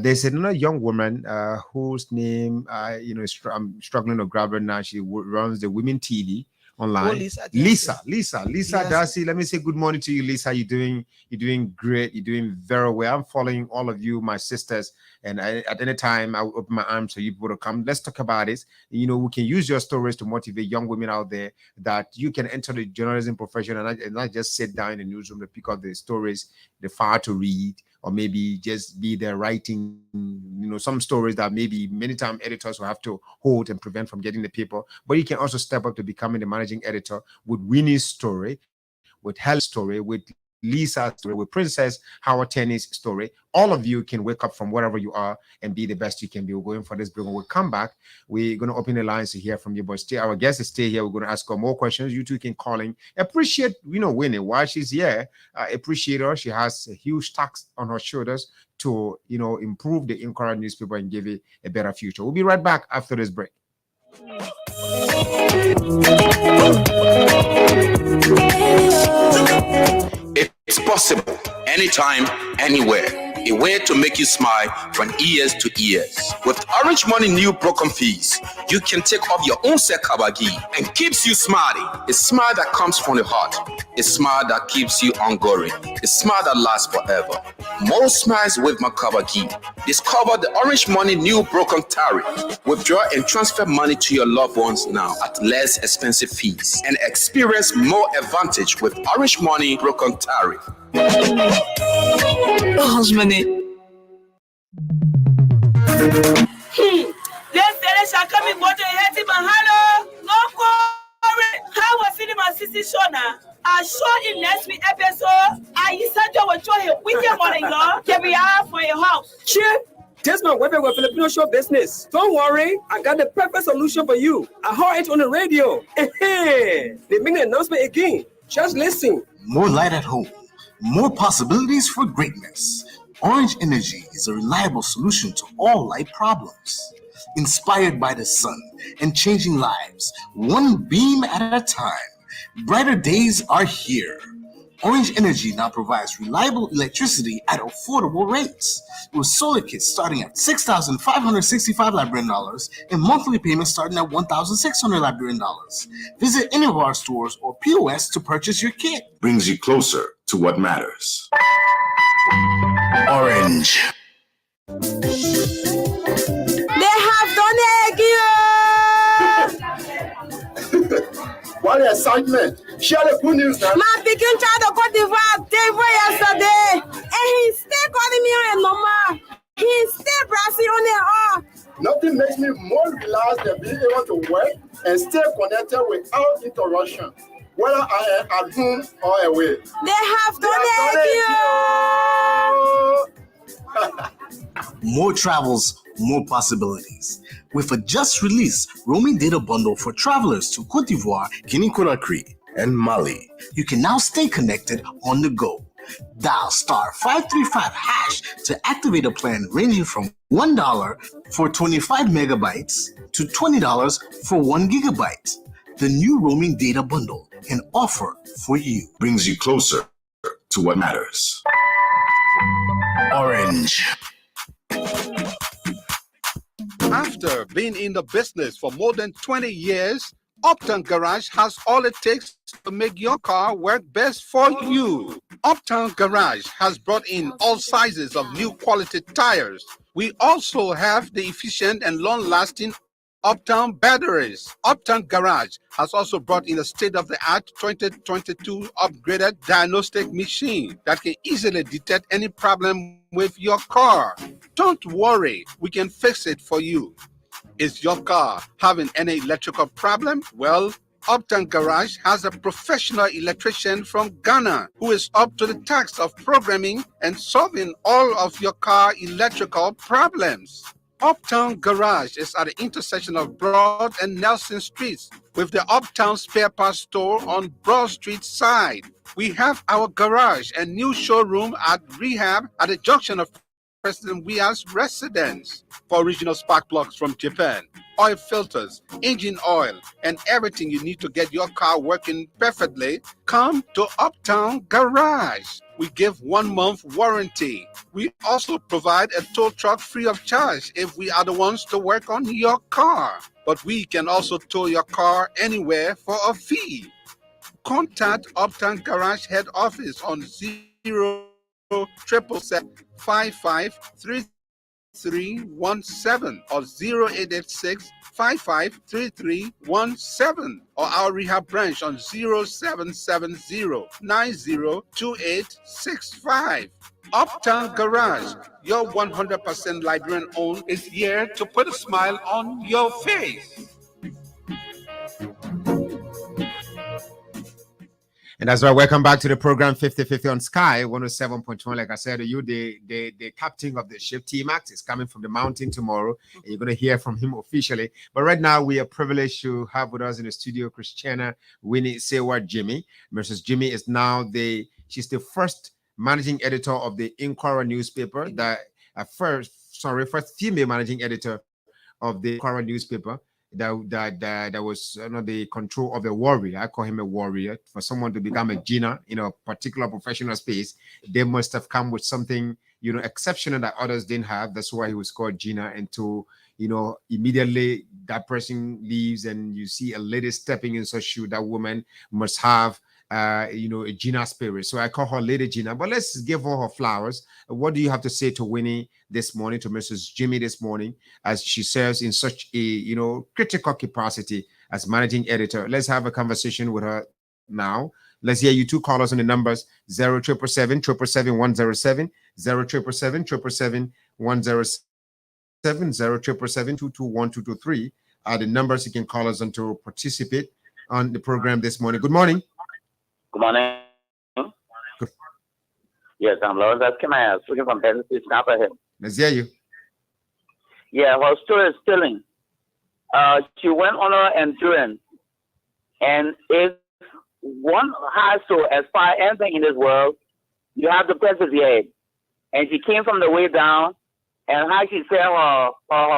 There's another young woman whose name I'm struggling to grab her now. She runs the Women TV, online. Lisa. Lisa Yes. Darcy. Let me say good morning to you, Lisa. You're doing great. You're doing very well. I'm following all of you, my sisters, and at any time I will open my arms for you people to come. Let's talk about this. You know, we can use your stories to motivate young women out there that you can enter the journalism profession and not just sit down in the newsroom to pick up the stories, the file to read, or maybe just be there writing, you know, some stories that maybe many times editors will have to hold and prevent from getting the paper. But you can also step up to becoming the managing editor with Winnie's story, with Helen's story, with Lisa's story, with Princess Howard Tenny's story. All of you can wake up from wherever you are and be the best you can be. We're going for this break. When we come back, we're going to open the lines to hear from you. But stay, our guests stay here. We're going to ask her more questions. You two can call in. Appreciate, you know, Winnie while she's here. Appreciate her. She has a huge task on her shoulders to, you know, improve the Inquirer newspaper and give it a better future. We'll be right back after this break. It's possible, anytime, anywhere. A way to make you smile from ears to ears. With Orange Money new broken fees, you can take off your own Sekabagi and keeps you smiling. A smile that comes from the heart. A smile that keeps you ongoing. A smile that lasts forever. More smiles with Makabagi. Discover the Orange Money new broken tariff. Withdraw and transfer money to your loved ones now at less expensive fees and experience more advantage with Orange Money broken tariff. Orange Money. Let's shall come in water and hello. No how was it my sister Shona? I saw in next week episode. I said you were trying with your money, law. Can be out for your house. Chip, Desmond Weber with Filipino show business. Don't worry, I got the perfect solution for you. I heard it on the radio. They make the announcement again. Just listen. More light at home, more possibilities for greatness. Orange Energy is a reliable solution to all light problems. Inspired by the sun and changing lives, one beam at a time. Brighter days are here. Orange Energy now provides reliable electricity at affordable rates, with solar kits starting at $6,565 Liberian dollars and monthly payments starting at $1,600 Liberian dollars. Visit any of our stores or POS to purchase your kit. Brings you closer to what matters. Orange. They have done it again. What excitement! Share the good news now. My picking child of Cote d'Ivoire, yesterday, and he still calling me on a number. He still browsing on it all. Nothing makes me more relaxed than being able to work and stay connected without interruption, whether I am at home or away. They have done it. More travels, more possibilities. With a just released roaming data bundle for travelers to Cote d'Ivoire, Guinea-Conakry, and Mali, you can now stay connected on the go. Dial *535# to activate a plan ranging from $1 for 25 megabytes to $20 for 1 gigabyte. The new roaming data bundle, an offer for you. Brings you closer to what matters. Orange. After being in the business for more than 20 years, Uptown Garage has all it takes to make your car work best for you. Uptown Garage has brought in all sizes of new quality tires. We also have the efficient and long-lasting Uptown batteries. Uptown Garage has also brought in a state-of-the-art 2022 upgraded diagnostic machine that can easily detect any problem with your car. Don't worry, we can fix it for you. Is your car having any electrical problem? Well, Uptown Garage has a professional electrician from Ghana who is up to the task of programming and solving all of your car electrical problems. Uptown Garage is at the intersection of Broad and Nelson Streets with the Uptown Spare Parts Store on Broad Street side. We have our garage and new showroom at Rehab at the junction of President Weah's residence. For original spark plugs from Japan, oil filters, engine oil, and everything you need to get your car working perfectly, come to Uptown Garage. We give 1 month warranty. We also provide a tow truck free of charge if we are the ones to work on your car. But we can also tow your car anywhere for a fee. Contact Uptown Garage head office on 077553317 or 0886553317 or our rehab branch on 0770902865. Uptown Garage, your 100% Liberian owned, is here to put a smile on your face. And that's right. Welcome back to the program 50/50 on Sky 107.1. Like I said, you the captain of the ship, T-Max, is coming from the mountain tomorrow, and you're going to hear from him officially. But right now, we are privileged to have with us in the studio Christiana Winnie Seward Jimmy. Mrs. Jimmy is now she's the first managing editor of the Inquirer newspaper. First female managing editor of the Inquirer newspaper. That was under the control of a warrior. I call him a warrior. For someone to become a Gina in a particular professional space, they must have come with something, exceptional that others didn't have. That's why he was called Gina. And to, immediately that person leaves and you see a lady stepping in such shoe, that woman must have a Gina spirit. So I call her Lady Gina. But let's give her flowers. What do you have to say to Winnie this morning, to Mrs. Jimmy this morning, as she serves in such a critical capacity as managing editor? Let's have a conversation with her now. Let's hear you two callers on the numbers 0777 777 107, 0777 107, 0777 221 are the numbers you can call us on to participate on the program this morning. Good morning. Good morning. Good. Yes, I'm Lawrence Eskimaz, speaking from Tennessee, Snapperhead. Let's hear you. Yeah, her story is stilling. She went on her endurance, and if one has to aspire anything in this world, you have to persevere. And she came from the way down, and how she said her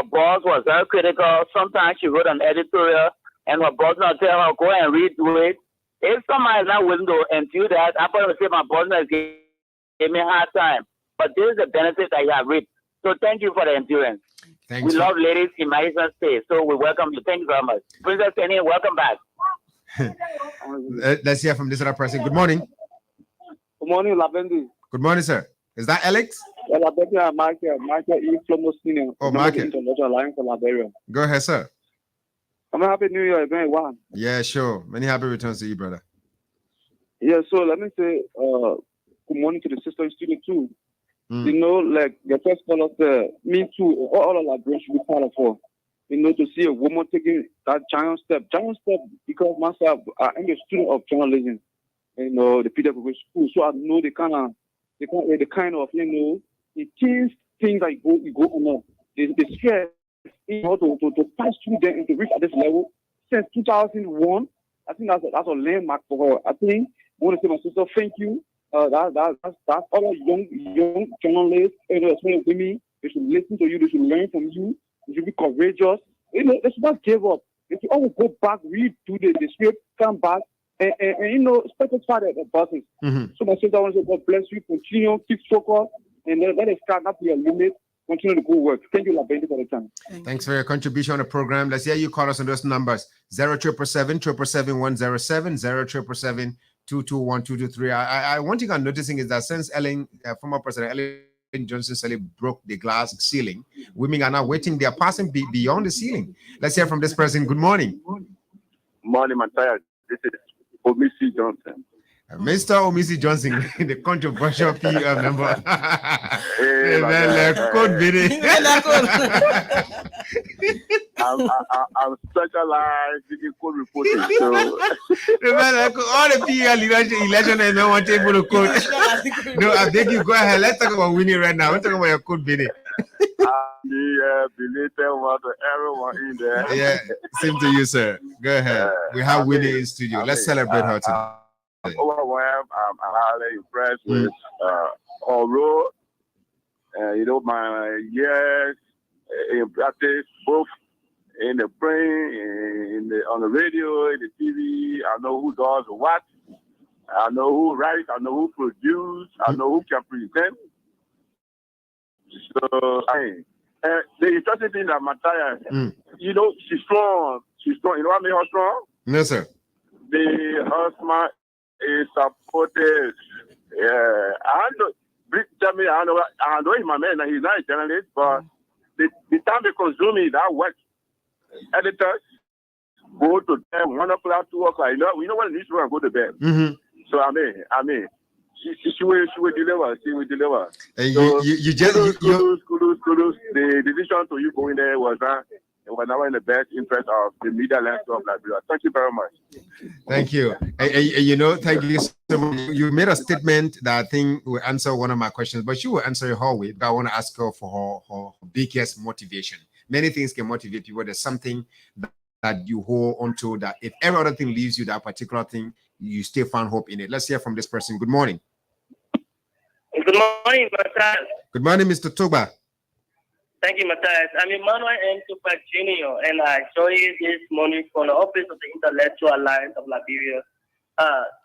boss was very critical. Sometimes she wrote an editorial, and her boss not tell her, go and redo it. If somebody is not willing to endure that, I'm going to say my boss gave me a hard time. But this is the benefit that you have reaped. So thank you for the endurance. Thanks. We love ladies in Madison State, so we welcome you. Thank you very much. Princess Kenny, welcome back. Let's hear from this other person. Good morning. Good morning, Lavendi. Good morning, sir. Is that Alex? Yeah, Michael E. Flomo Senior. Oh, Michael. International Alliance for Liberia. Go ahead, sir. I'm happy New Year, everyone. Yeah, sure. Many happy returns to you, brother. Yeah, so let me say good morning to the sister in studio too. Like the first caller said, me too, all of Liberia should be part of her. To see a woman taking that giant step because myself, I'm a student of journalism, the pedagogical school, so I know the kind of the things that you go on, the stress, to pass through them and to reach at this level since 2001. I think that's a landmark for her. I think I want to say, my sister, thank you. That's all young journalists, especially women. They should listen to you. They should learn from you. They should be courageous. They should not give up. They should always go back, read through the script, come back, and satisfy the buses. So my sister, I want to say, God bless you. Continue, keep focused, and let us start not be a limit. Continue to go work. Thank you, Labendi, for the time. Thanks for your contribution on the program. Let's hear you call us on those numbers 0777 777 107, 221 I one thing I'm noticing is that since former President Ellen Johnson Sirleaf broke the glass ceiling, women are now waiting. They are passing beyond the ceiling. Let's hear from this person. Good morning. Morning, Matthias. This is Omisi Johnson. Mr. Omisi Johnson, the controversial PUF member. I'm specialized in code reporting. So all the PUF election and no one table of code. No, I beg you, go ahead. Let's talk about Winnie right now. We're talking about your code, Winnie. Belated one to everyone in there. Yeah, same to you, sir. Go ahead. We have Winnie in studio. Let's celebrate her today. I'm overwhelmed. I'm highly impressed with her role. My years in practice, both in the brain, on the radio, in the TV. I know who does what. I know who writes. I know who produces. I know who can present. So, the interesting thing that Matthias, you know, she's strong. She's strong. You know what I mean? How strong? No, sir. The husband is supported. Yeah, I know. Tell me, I know he's my man. He's not a journalist, but the time they consume it, that work. Editors go to them 1 o'clock, 2 o'clock. You know when this one go to bed. So I mean, she will deliver. She will deliver. And so, you just kudos. The decision to you going there was that. It was never in the best interest of the media landscape of Liberia. Thank you very much. Thank you. You know, thank you so much. You made a statement that I think will answer one of my questions, but she will answer it her way. But I want to ask her for her biggest motivation. Many things can motivate people. There's something that you hold onto that if every other thing leaves you, that particular thing, you still find hope in it. Let's hear from this person. Good morning. Good morning, Matthias. Good morning, Mr. Toba. Thank you, Matthias. I'm Emmanuel M. Tupac Jr., and I joined you this morning from the office of the Intellectual Alliance of Liberia.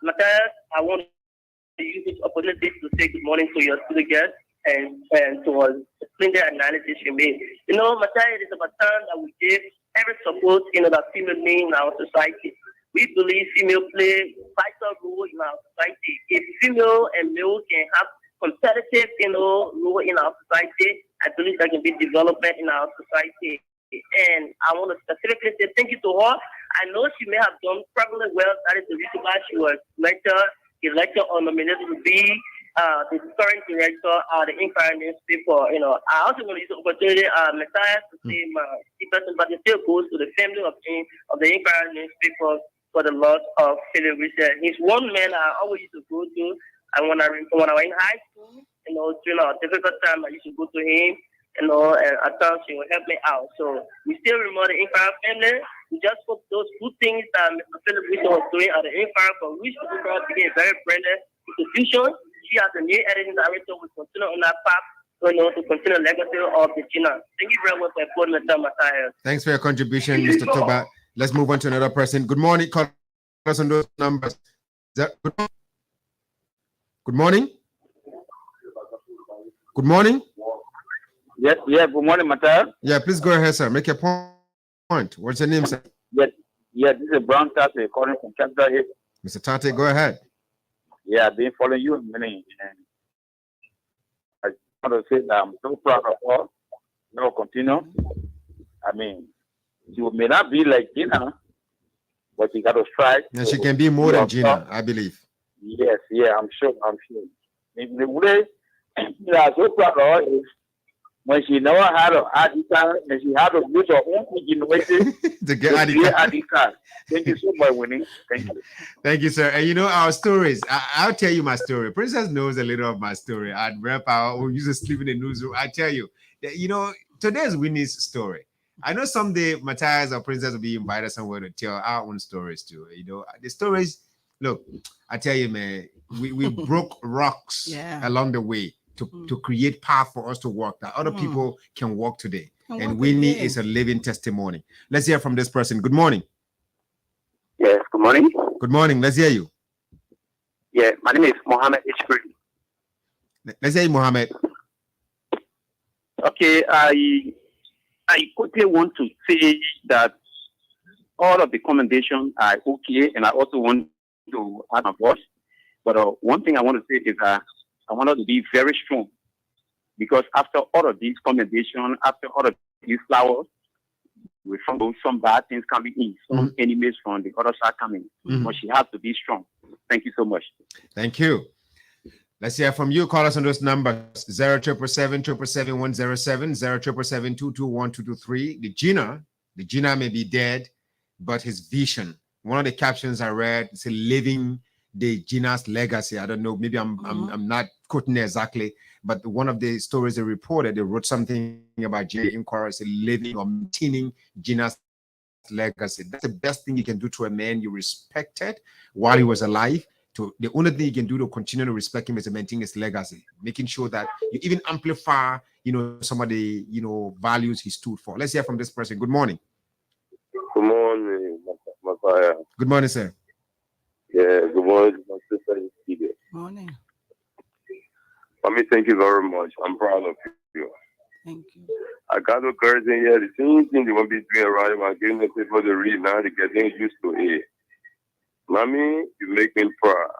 Matthias, I want to use this opportunity to say good morning to your studio guests and to explain the analysis you made. You know, Matthias, it is about time that we give every support that female being in our society. We believe female play a vital role in our society. If female and male can have competitive, role in our society, I believe there can be development in our society. And I want to specifically say thank you to her. I know she may have done probably well. That is the reason why she was elected or nominated to be the current director of the Inquirer newspaper. I also want to use the opportunity, Matthias, to say my person, but it still goes to the family of the Inquirer newspaper for the loss of Philip Richard. He's one man I always used to go to. And when I was in high school, during a difficult time, I used to go to him, and I thought he would help me out. So we still remember the Inquirer family. We just hope those good things that Mr. Philip Richard was doing at the Inquirer, for which the Inquirer became a very branded institution. She as the new editing director will continue on that path, to continue the legacy of the Gina. Thank you very much for putting the time, Matthias. Thanks for your contribution, Mr. Toba. Let's move on to another person. Good morning. Call us on those numbers. Good morning. Good morning. Yes, good morning, Matthias. Yeah, please go ahead, sir. Make your point. What's your name, sir? Yes, this is Brown Tate calling from Capital Hill. Mr. Tate, go ahead. Yeah, I've been following you in many, and I want to say that I'm so proud of her. No, continue. I mean, you may not be like Gina, but you got to strive. And she can be more than Gina, I believe. Yes, I'm sure. In the way, so proud of her is when she never had an ID card and she had to use her own ingenuity to get ID card. Thank you so much, Winnie. Thank you. Thank you, sir. And our stories, I'll tell you my story. Princess knows a little of my story. I'd rep out or used to sleep in the newsroom. I tell you, that, today's Winnie's story. I know someday Matthias or Princess will be invited somewhere to tell our own stories too. The stories. Look, I tell you, man, we broke rocks along the way to create path for us to walk that other people can walk today. And Winnie is a living testimony. Let's hear from this person. Good morning. Yes, good morning. Good morning. Let's hear you. Yeah, my name is Mohammed Ishbri. Let's hear you, Mohammed. Okay, I quickly want to say that all of the commendations are okay, and I also want to add my voice. But one thing I want to say is that I want us to be very strong, because after all of these commendations, after all of these flowers, we found some bad things coming in, some enemies from the other side coming. But she has to be strong. Thank you so much. Thank you. Let's hear from you. Call us on those numbers: 0777-777-107, 0777-221-223. The Gina may be dead, but his vision. One of the captions I read, it's living the Gina's legacy. I don't know, maybe I'm not quoting it exactly, but one of the stories they reported, they wrote something about Gina Inquirer, living or maintaining Gina's legacy. That's the best thing you can do to a man you respected while he was alive. The only thing you can do to continue to respect him is to maintain his legacy, making sure that you even amplify, some of the, values he stood for. Let's hear from this person. Good morning. Mathias. Good morning, sir. Yeah, good morning, my sister. Morning. Mommy, thank you very much. I'm proud of you. Thank you. I got the girls in here. The same thing they want to be doing around about giving the people to read now. They're getting used to it. Mommy, you make me proud.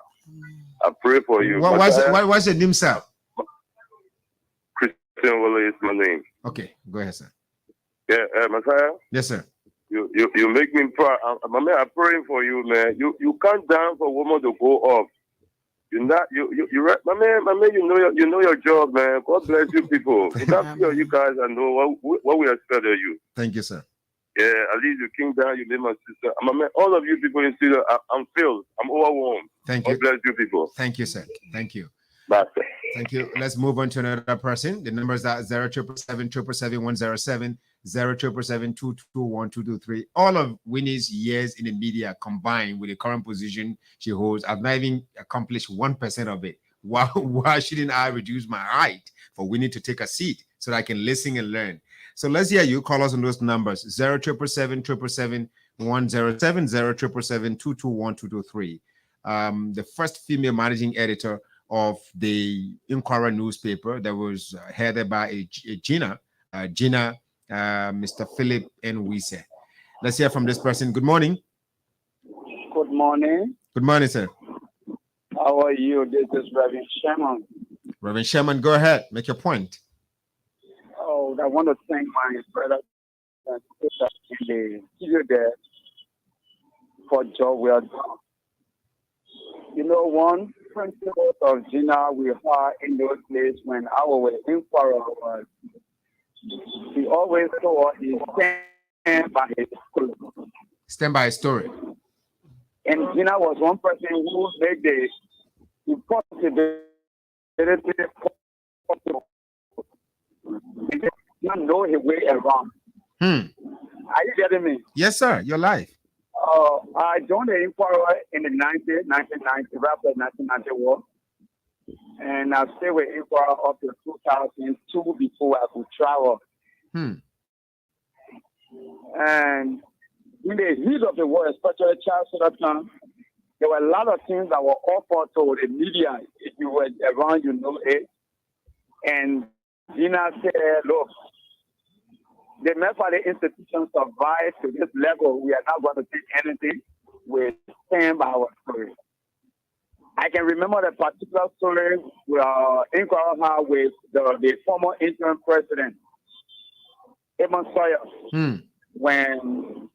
I pray for you. What's your name, sir? Christian Wale is my name. Okay, go ahead, sir. Yeah, Messiah. Yes, sir. You make me proud. Mommy, I'm praying for you, man. You can't down for a woman to go up. Mommy, you know your job, man. God bless you, people. Without you guys, I know what we expect of you. Thank you, sir. Yeah, at least you came down. You made my sister. Mommy, all of you people in studio, I'm filled. I'm overwhelmed. Thank you. God bless you, people. Thank you, sir. Thank you. Bye. Thank you. Let's move on to another person. The numbers are 077777107, 07777221223. All of Winnie's years in the media combined with the current position she holds, I've not even accomplished 1% of it. Why shouldn't I reduce my height for Winnie to take a seat so that I can listen and learn? So let's hear you. Call us on those numbers: 077777107, 07777221223. The first female managing editor of the Inquirer newspaper that was headed by Gina, Mr. Philip N. Wise. Let's hear from this person. Good morning. Good morning. Good morning, sir. How are you? This is Reverend Sherman. Reverend Sherman, go ahead. Make your point. Oh, I want to thank my brother and sister in the studio there for job well done. You know, one principle of Gina we had in those days when I was Inquirer was he always thought he stand by his story. Stand by his story. And Gina was one person who made the impossibility possible. He did not know his way around. Are you getting me? Yes, sir. Your life. I joined the Inquirer in the 1990, right after 1991. And I stayed with Inquirer up to 2002 before I could travel. And in the heat of the war, especially Charles, there were a lot of things that were offered to the media. If you were around, you know it. And Gina said, look, the Mefale institution survived to this level. We are not going to take anything. We stand by our story. I can remember the particular story Inquirer had with the former interim president, Edmund Sawyer, when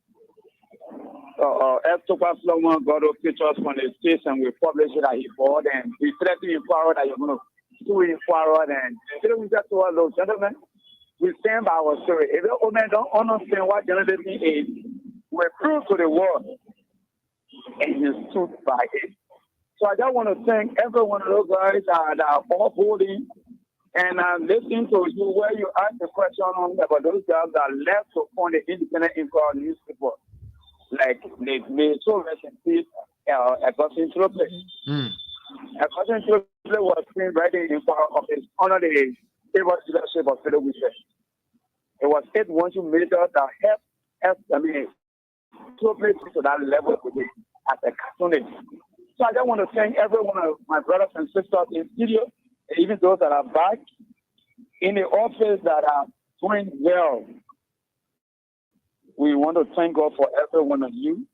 F. Topaz Sloman got those pictures from the station, we published it that he bought, and we threatened Inquirer that you're going to sue Inquirer, and we just told those gentlemen, we stand by our story. If the women don't understand what journalism is, we prove to the world, and he stood by it. So I just want to thank every one of those guys that are all holding and listening to you where you asked the question on about those guys that left to form the Independent Inquirer newspaper. Like they so rest in peace, Augustine Trople. Augustine Trople was seen writing in Inquirer office under the stable leadership of Philip Wise. It was it once you made us that help Trople to that level today as a cartoonist. So I just want to thank every one of my brothers and sisters in studio, and even those that are back in the office that are doing well. We want to thank God for every one of you.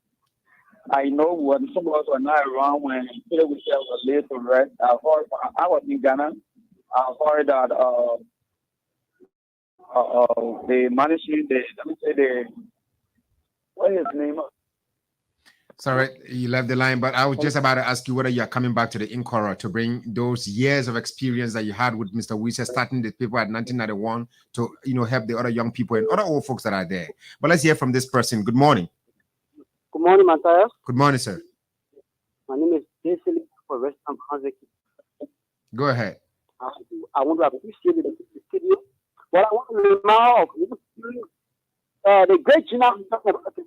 I know when some of us were not around when Philip Wise was laid to rest. I was in Ghana. I heard that the managing what is his name? Sorry, you left the line, but I was just about to ask you whether you are coming back to the Inquirer to bring those years of experience that you had with Mr. Wise starting the paper at 1991 to help the other young people and other old folks that are there. But let's hear from this person. Good morning. Good morning, Matthias. Good morning, sir. My name is Jason for West Ham. Go ahead. I want to appreciate the studio. What I want to know the great Gina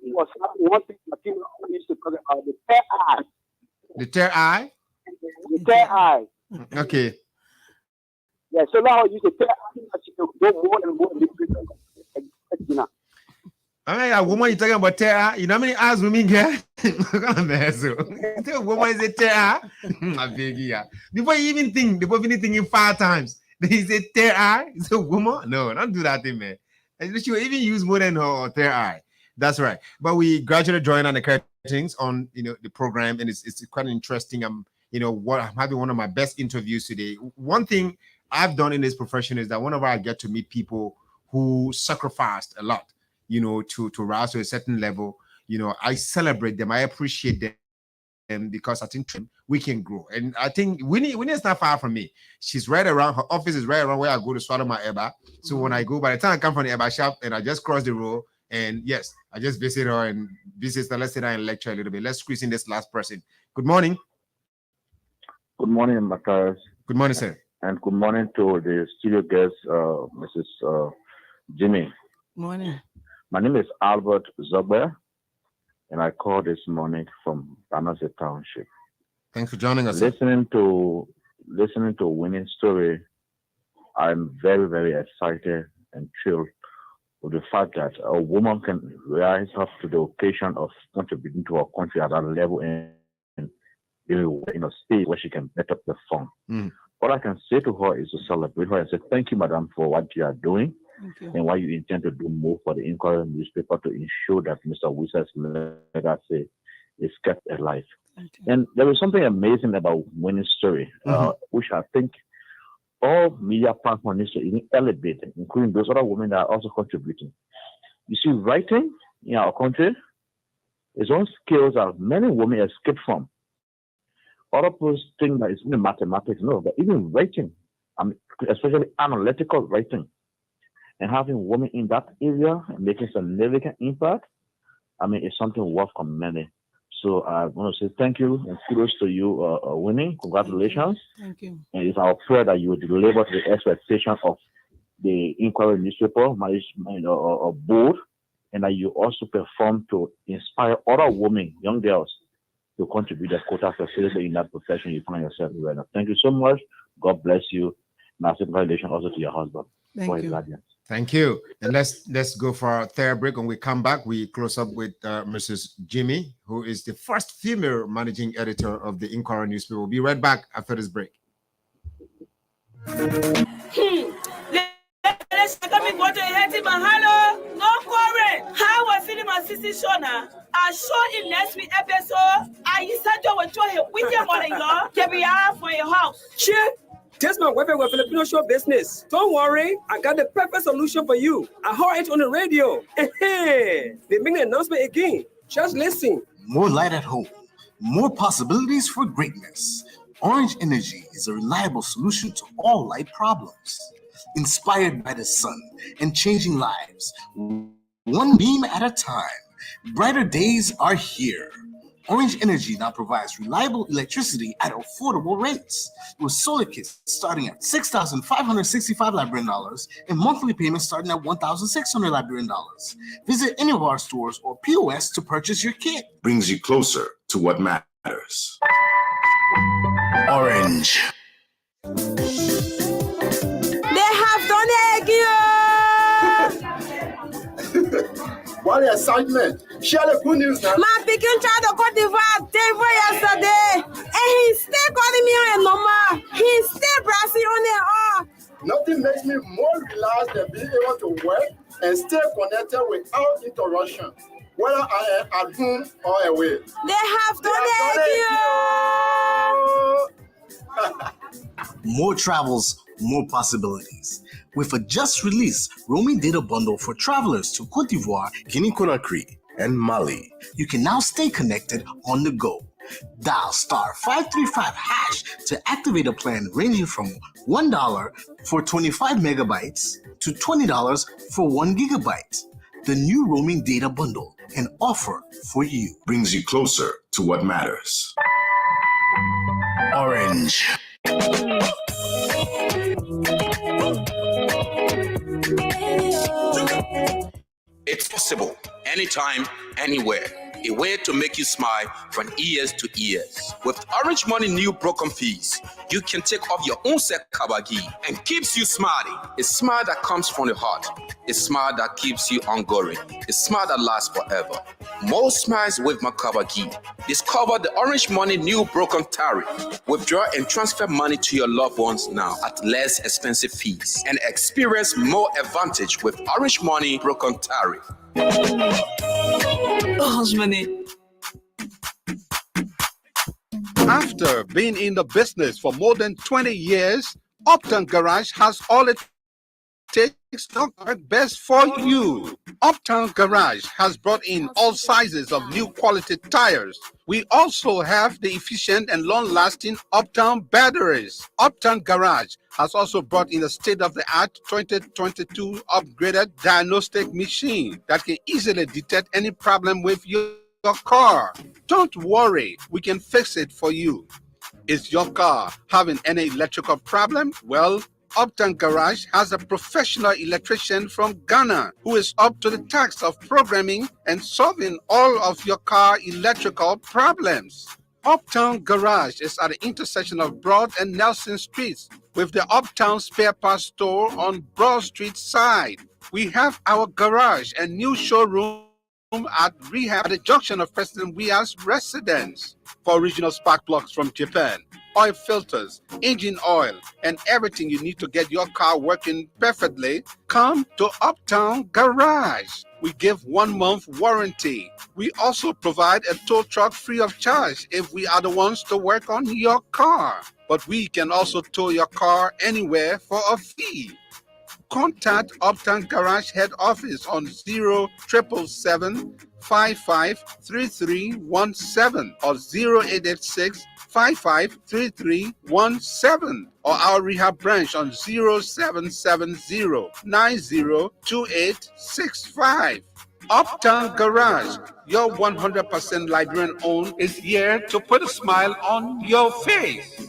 was one thing material used to call it the third eye. The third eye? The third eye. Okay. Yeah, so now you the third eye, go more and more. I mean, a woman you talking about terror. You know how many hours women get? Woman is a terror. I beg you. Before you even think, before you even thinking 5 times, they say terror. It's a woman. No, don't do that thing, man. And she will even use more than her terror. That's right. But we gradually join on the curtains on the program, and it's quite interesting. I'm having one of my best interviews today. One thing I've done in this profession is that whenever I get to meet people who sacrificed a lot, to rise to a certain level, I celebrate them. I appreciate them because I think we can grow. And I think Winnie is not far from me. She's right around, her office is right around where I go to swallow my Eba. So when I go, by the time I come from the Eba shop and I just cross the road, and yes, I just visit her and visit her. Let's sit down and lecture a little bit. Let's squeeze in this last person. Good morning. Good morning, Matthias. Good morning, sir. And good morning to the studio guest, Mrs. Jimmy. Morning. My name is Albert Zogbe, and I call this morning from Banase Township. Thanks for joining us. Listening to Winnie's story, I'm very, very excited and thrilled with the fact that a woman can rise up to the occasion of contributing to our country at that level and in a state where she can better perform. What I can say to her is to celebrate her and say, thank you, madam, for what you are doing and what you intend to do more for the Inquirer newspaper to ensure that Mr. Wiss's legacy is kept alive. And there is something amazing about Winnie's story, which I think all media platforms need to even elevate, including those other women that are also contributing. You see, writing in our country is one skill that many women escape from. Other people think that it's only mathematics, no, but even writing, especially analytical writing, and having women in that area and making significant impact, it's something worth commending. So I want to say thank you and kudos to you, Winnie. Congratulations. Thank you. And it's our prayer that you will deliver to the expectation of the Inquirer newspaper, management or board, and that you also perform to inspire other women, young girls, to contribute their quota facility in that profession you find yourself in right now. Thank you so much. God bless you. And I say congratulations also to your husband for his guardian. Thank you. And let's go for our third break. When we come back, we close up with Mrs. Jimmy, who is the first female managing editor of the Inquirer newspaper. We'll be right back after this break. How was feeling my sister Shona? I saw in next week episode. I said you would show him with your money, for your house. Shit. Just my welfare with Filipino show business. Don't worry, I got the perfect solution for you. I heard it on the radio. They make the announcement again. Just listen. More light at home, more possibilities for greatness. Orange Energy is a reliable solution to all light problems. Inspired by the sun and changing lives, one beam at a time. Brighter days are here. Orange Energy now provides reliable electricity at affordable rates, with solar kits starting at $6,565 Liberian dollars and monthly payments starting at $1,600 Liberian dollars. Visit any of our stores or POS to purchase your kit. Brings you closer to what matters. Orange. They have done it again. What excitement! Share the good news now. My picking child of Cote d'Ivoire yesterday, and he still calling me on a number. He still browsing on it all. Nothing makes me more relaxed than being able to work and stay connected without interruption, whether I am at home or away. They have done it. More travels, more possibilities. With a just released roaming data bundle for travelers to Cote d'Ivoire, Guinea-Conakry, and Mali, you can now stay connected on the go. Dial *535# to activate a plan ranging from $1 for 25 megabytes to $20 for 1 gigabyte. The new roaming data bundle, an offer for you. Brings you closer to what matters. Orange. It's possible anytime, anywhere. a way to make you smile from ears to ears. With Orange Money new broken fees, you can take off your own kabagi and keeps you smiling. A smile that comes from the heart. A smile that keeps you ongoing. A smile that lasts forever. More smiles with Makabagi. Discover the Orange Money new broken tariff. Withdraw and transfer money to your loved ones now at less expensive fees and experience more advantage with Orange Money broken tariff. Orange Money. After being in the business for more than 20 years, Uptown Garage has all it takes to work best for you. Uptown Garage has brought in all sizes of new quality tires. We also have the efficient and long-lasting Uptown batteries. Uptown Garage has also brought in a state-of-the-art 2022 upgraded diagnostic machine that can easily detect any problem with your car. Don't worry, we can fix it for you. Is your car having any electrical problem? Well, Uptown Garage has a professional electrician from Ghana who is up to the task of programming and solving all of your car electrical problems. Uptown Garage is at the intersection of Broad and Nelson Streets with the Uptown Spare Parts Store on Broad Street side. We have our garage and new showroom at Rehab at the junction of President Weah's residence. For original spark plugs from Japan, oil filters, engine oil, and everything you need to get your car working perfectly, come to Uptown Garage. We give 1 month warranty. We also provide a tow truck free of charge if we are the ones to work on your car. But we can also tow your car anywhere for a fee. Contact Uptown Garage head office on 077-553317 or 0886-553317 or our rehab branch on 0770-902865. Uptown Garage, your 100% Liberian owned, is here to put a smile on your face.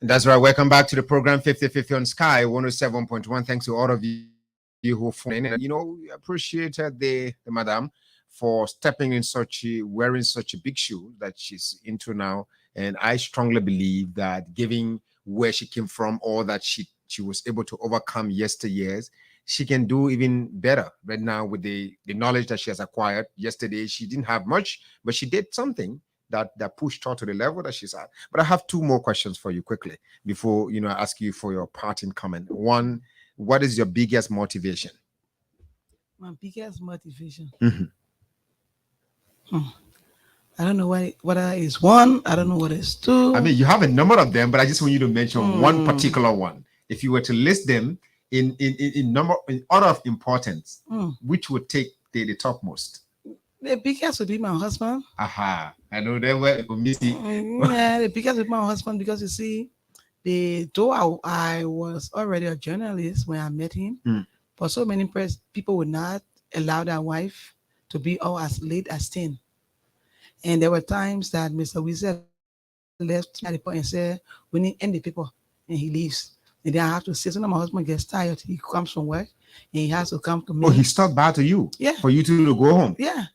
That's right. Welcome back to the program 50/50 on Sky 107.1. Thanks to all of you who phone in. And, we appreciated the madam for stepping in wearing such a big shoe that she's into now. And I strongly believe that given where she came from, all that she was able to overcome yesteryears, she can do even better right now with the knowledge that she has acquired. Yesterday, she didn't have much, but she did something that pushed her to the level that she's at. But I have 2 more questions for you quickly before I ask you for your parting comment. One, what is your biggest motivation? My biggest motivation. Mm-hmm. I don't know what is 1. I don't know what is 2. I mean, you have a number of them, but I just want you to mention one particular one. If you were to list them in order of importance, which would take the topmost? The biggest would be my husband. Aha. I know they were missing. Yeah, the biggest would be my husband because you see, though I was already a journalist when I met him, but so many people would not allow their wife to be out as late as 10. And there were times that Mr. Weasel left at the point and said, we need to end the people, and he leaves. And then I have to say, so my husband gets tired. He comes from work and he has to come to me. Oh, he stopped by to you? Yeah. For you to go home? Yeah.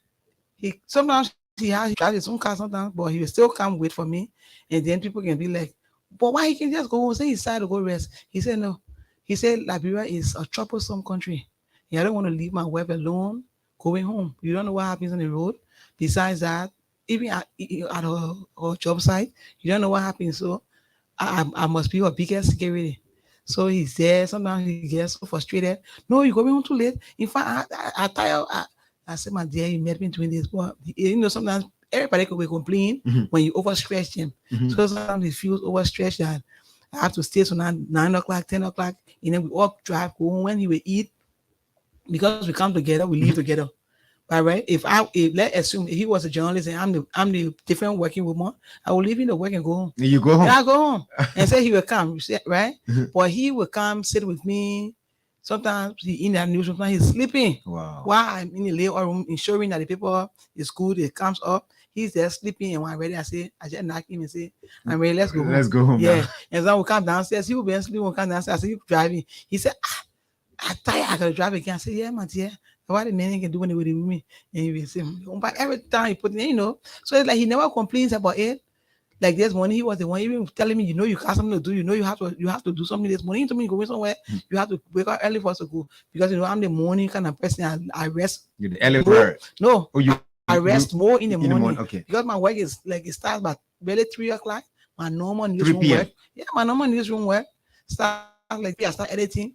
Sometimes he got his own car sometimes, but he will still come wait for me. And then people can be like, but why he can just go home? Say he decided to go rest. He said, no. He said, Liberia is a troublesome country. And I don't want to leave my wife alone going home. You don't know what happens on the road. Besides that, even at our job site, you don't know what happens. So I must be your biggest security. So he's there. Sometimes he gets so frustrated. No, you're going home too late. In fact, I tire. I said, my dear, you met me doing this. But sometimes everybody could complain when you overstretch them. So sometimes he feels overstretched that I have to stay till 9 o'clock, 10 o'clock, and then we all drive home. When he will eat, because we come together, we leave together. But right, if let's assume he was a journalist and I'm the different working woman, I will leave him to work and go home. You go home. I go home and say he will come, right? But he will come, sit with me, Sometimes he in that news, sometimes he's sleeping. Wow. While I'm in the layout room ensuring that the paper is good, it comes up. He's there sleeping, and when I'm ready, I just knock him and say, I'm ready, let's go home. Let's go home. Yeah. Now. And so we come downstairs, he will be asleep, we'll come downstairs, I say, you driving. He said, I'm tired, I gotta drive again. I said, yeah, man, yeah. What the man can do when they with me? And he will say, but every time he put it, so it's like he never complains about it. Like this morning, he was the one even telling me, you got something to do. You have to do something this morning. He told me going somewhere. You have to wake up early for us to go because I'm the morning kind of person. I rest. You're the early more. bird. No, I rest you, more in the morning. Okay. Because my work is like it starts by barely 3 o'clock. My normal newsroom 3 p.m. work. Yeah, my normal newsroom work starts like I start editing.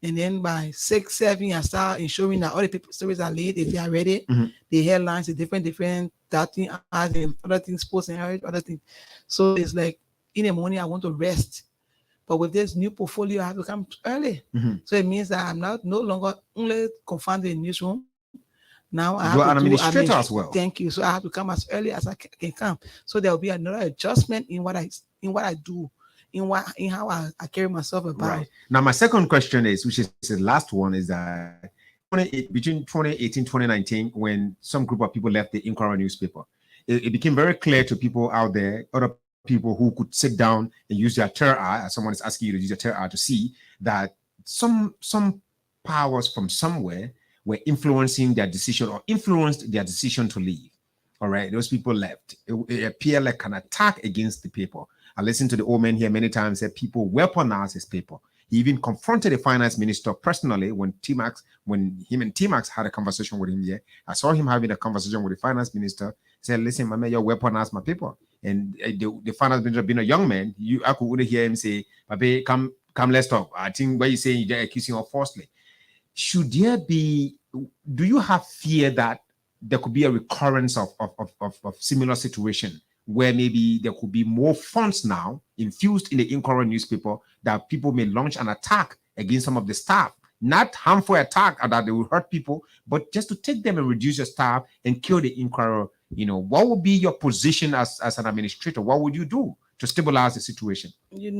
And then by 6, 7, I start ensuring that all the paper stories are laid. If they are ready, the headlines, the different that thing, and other things, sports and other things. So it's like in the morning, I want to rest. But with this new portfolio, I have to come early. So it means that I'm no longer only confined in the newsroom. Now I have You're to an administrator as well. Thank you. So I have to come as early as I can come. So there will be another adjustment in what I do. In how I carry myself about. Right. Now, my second question is, which is the last one, is that between 2018 2019, when some group of people left the Inquirer newspaper, it became very clear to people out there, other people who could sit down and use their third eye, as someone is asking you to use your third eye, to see that some powers from somewhere were influencing their decision or influenced their decision to leave. All right, those people left. It appeared like an attack against the paper. I listened to the old man here many times, said people weaponized his paper. He even confronted the finance minister personally when him and T-Max had a conversation with him here. I saw him having a conversation with the finance minister. He said, listen, my man, you weaponized my paper. And the finance minister, being a young man, I could hear him say, Pape, come, let's talk. I think what you're saying, you're accusing of falsely. Do you have fear that there could be a recurrence of similar situation where maybe there could be more funds now infused in the Inquirer newspaper that people may launch an attack against some of the staff? Not harmful attack that they will hurt people, but just to take them and reduce your staff and kill the Inquirer. What would be your position as an administrator? What would you do to stabilize the situation? You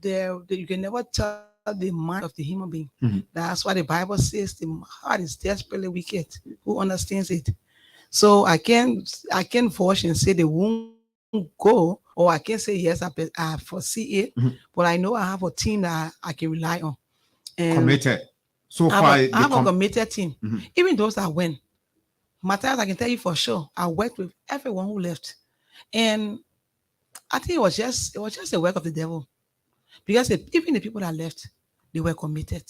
can never tell the mind of the human being. That's why the Bible says the heart is desperately wicked. Who understands it? So I can force and say they won't go, or I can say yes, I foresee it, but I know I have a team that I can rely on. And committed. So far, I have a committed team. Even those that went, Matthias, I can tell you for sure, I worked with everyone who left, and I think it was just a work of the devil, because even the people that left, they were committed,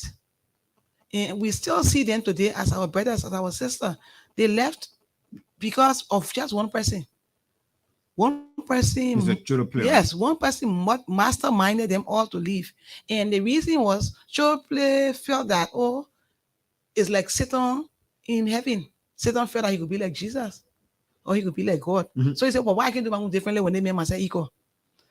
and we still see them today as our brothers, as our sister. They left because of just one person. One person, yes, one person masterminded them all to leave. And the reason was Chopley felt that, it's like Satan in heaven. Satan felt that he could be like Jesus or he could be like God. So he said, well, why can't I do my own differently when they made myself equal?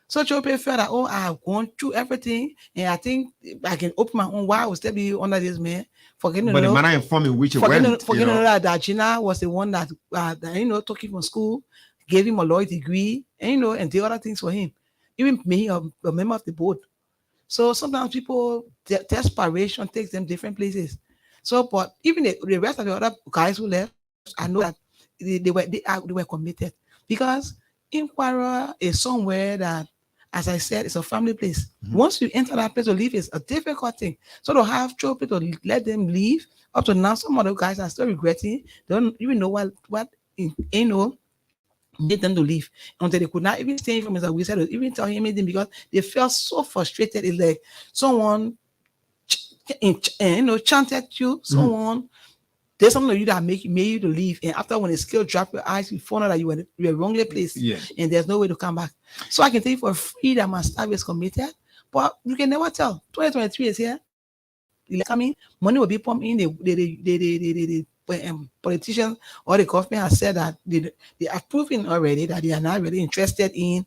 So Chopley felt that, I've gone through everything and I think I can open my own. Why I will still be under this man? Forgetting the manner in form in which it went. Forgetting that Gina was the one that took him from school, gave him a law degree, and did other things for him. Even me, a member of the board. So sometimes people, desperation takes them different places. So, but even the rest of the other guys who left, I know that they were committed, because Inquirer is somewhere that, as I said, it's a family place. Once you enter that place to leave, it's a difficult thing. So to have trouble to let them leave, up to now, some of the guys are still regretting. They don't even know what made them to leave until they could not even stay from his. We said even tell him anything because they felt so frustrated. It's like someone chanted you, someone there's something to you that made you to leave, and after when the scale dropped your eyes, you found out that you were wrongly placed, and there's no way to come back. So I can tell you for free that my staff is committed, but you can never tell. 2023 is here. Coming, money will be pumped in. The politicians or the government has said that they are proving already that they are not really interested in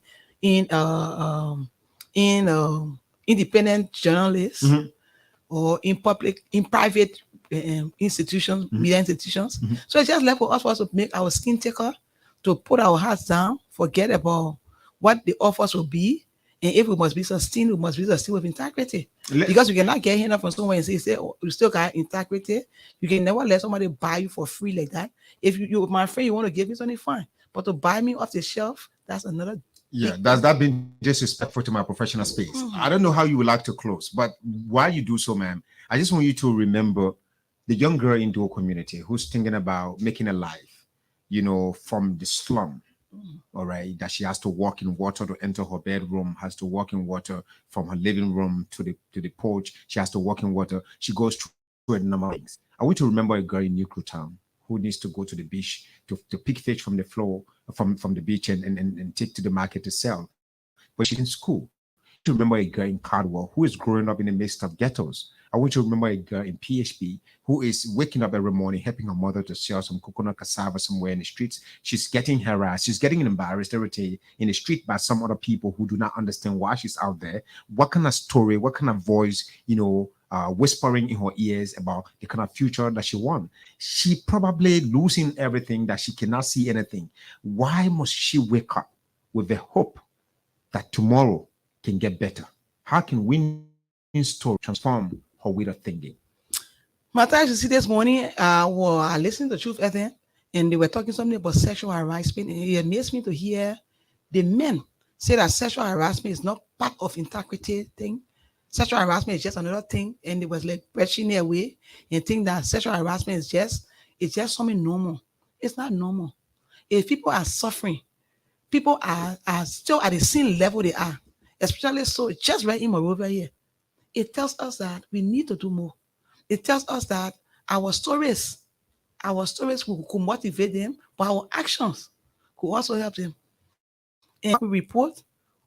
independent journalists or in private institutions, media institutions. So it's just left for us to make our skin thicker, to put our hearts down, forget about what the offers will be, And if we must be sustained, we must be sustained with integrity. Let- Because you cannot get here from somewhere and say oh, you still got integrity. You can never let somebody buy you for free like that. If you my friend, you want to give me something, fine. But to buy me off the shelf, that's another. Yeah, does that been disrespectful to my professional space? I don't know how you would like to close, but while you do so, ma'am, I just want you to remember the young girl in Duo community who's thinking about making a life, you know, from the slum. All right, that she has to walk in water to enter her bedroom, has to walk in water from her living room to the porch. She has to walk in water. She goes through a number of things. I want to remember a girl in Nuclear Town who needs to go to the beach to pick fish from the floor from the beach and take to the market to sell. But she's in school. To remember a girl in Cardwell who is growing up in the midst of ghettos. I want you to remember a girl in PHP who is waking up every morning, helping her mother to sell some coconut cassava somewhere in the streets. She's getting harassed. She's getting embarrassed every day in the street by some other people who do not understand why she's out there. What kind of story, what kind of voice, you know, whispering in her ears about the kind of future that she wants. She probably losing everything, that she cannot see anything. Why must she wake up with the hope that tomorrow can get better? How can winning story transform her way of thinking? Matthias, you see, this morning, I listened to Truth FM, and they were talking something about sexual harassment, and it amazed me to hear the men say that sexual harassment is not part of integrity thing. Sexual harassment is just another thing, and it was like brushing their way and think that sexual harassment is just something normal. It's not normal. If people are suffering, people are still at the same level they are, especially so just right in over here. It tells us that we need to do more. It tells us that our stories could motivate them, but our actions could also help them. And we report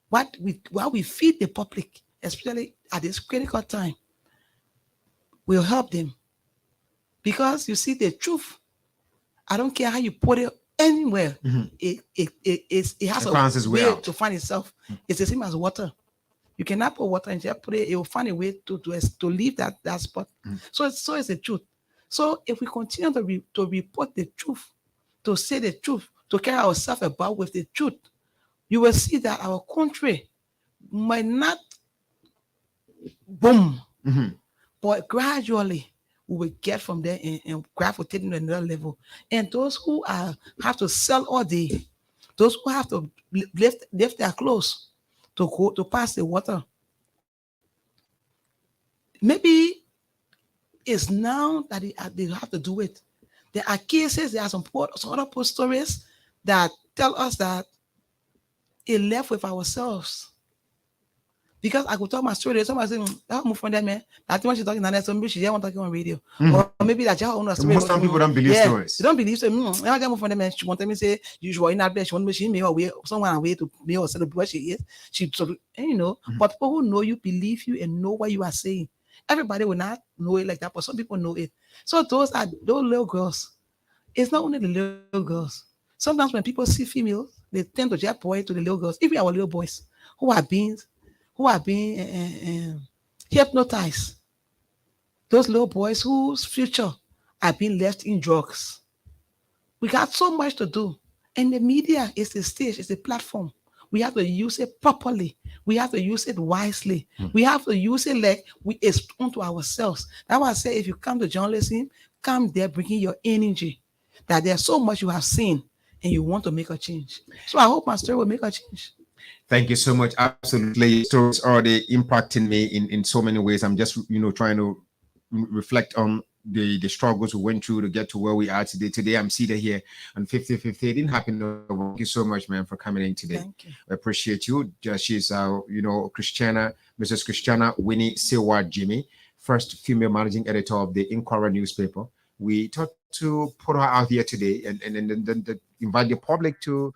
what we feed the public, especially at this critical time, will help them. Because you see, the truth, I don't care how you put it anywhere, it has a way to find itself. It's the same as water. You cannot put water and just put it, it will find a way to leave that spot. So it's the truth. So if we continue to report the truth, to say the truth, to carry ourselves about with the truth, you will see that our country might not boom, but gradually we will get from there and gravitate to another level. And those who have to sell all day, those who have to lift their clothes to go to pass the water, maybe it's now that they have to do it. There are cases, there are some other post stories that tell us that it left with ourselves. Because I could tell my story, somebody say, "I'll move from that man. That's what she's talking about. So maybe she didn't want to talk on radio, or maybe that y'all own a story." Most people don't believe stories. They don't believe so. I can't move from that man. She wanted me to say, "You were in that place. She wanted me. She made her way, someone away to me or celebrate what she is." She, you know, but people who know you, believe you, and know what you are saying. Everybody will not know it like that, but some people know it. So those little girls. It's not only the little girls. Sometimes when people see females, they tend to just point to the little girls. Even our little boys who are being hypnotized. Those little boys whose future are being left in drugs. We got so much to do. And the media is the stage, it's the platform. We have to use it properly. We have to use it wisely. We have to use it like it's onto ourselves. That's why I say if you come to journalism, come there bringing your energy. That there's so much you have seen and you want to make a change. So I hope my story will make a change. Thank you so much. Absolutely. Stories are already impacting me in so many ways. I'm just, trying to reflect on the struggles we went through to get to where we are today. Today, I'm seated here on 50/50. It didn't happen. Thank you so much, man, for coming in today. Thank you. I appreciate you. She's, Mrs. Christiana Winnie Seward Jimmy, first female managing editor of the Inquirer newspaper. We thought to put her out here today and invite the public to,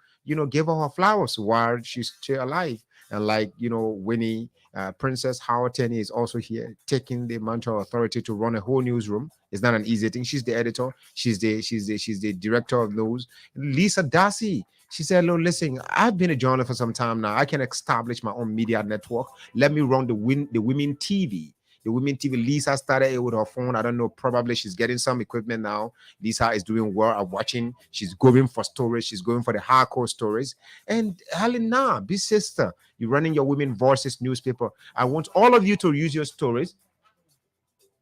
give her flowers while she's still alive. And like, Winnie, Princess Howard Tenney is also here taking the mantle of authority to run a whole newsroom. It's not an easy thing. She's the editor. She's the director of news. Lisa Darcy. She said, "Look, listen, I've been a journalist for some time now. I can establish my own media network. Let me run the Women TV. The Women TV, Lisa started it with her phone. I don't know, probably she's getting some equipment now. Lisa is doing well. I'm watching. She's going for stories. She's going for the hardcore stories. And Helena, big sister, you're running your Women Voices newspaper. I want all of you to use your stories.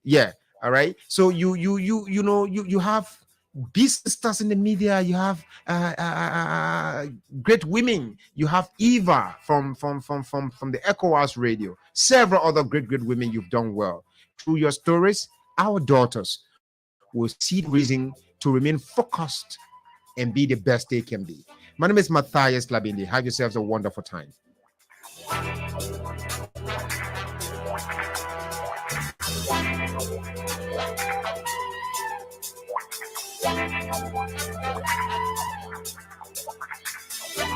Yeah. All right. So you have big sisters in the media. You have great women. You have Eva from the ECOWAS radio. Several other great women. You've done well through your stories. Our daughters will see the reason to remain focused and be the best they can be. My name is Matthias Labindi. Have yourselves a wonderful time.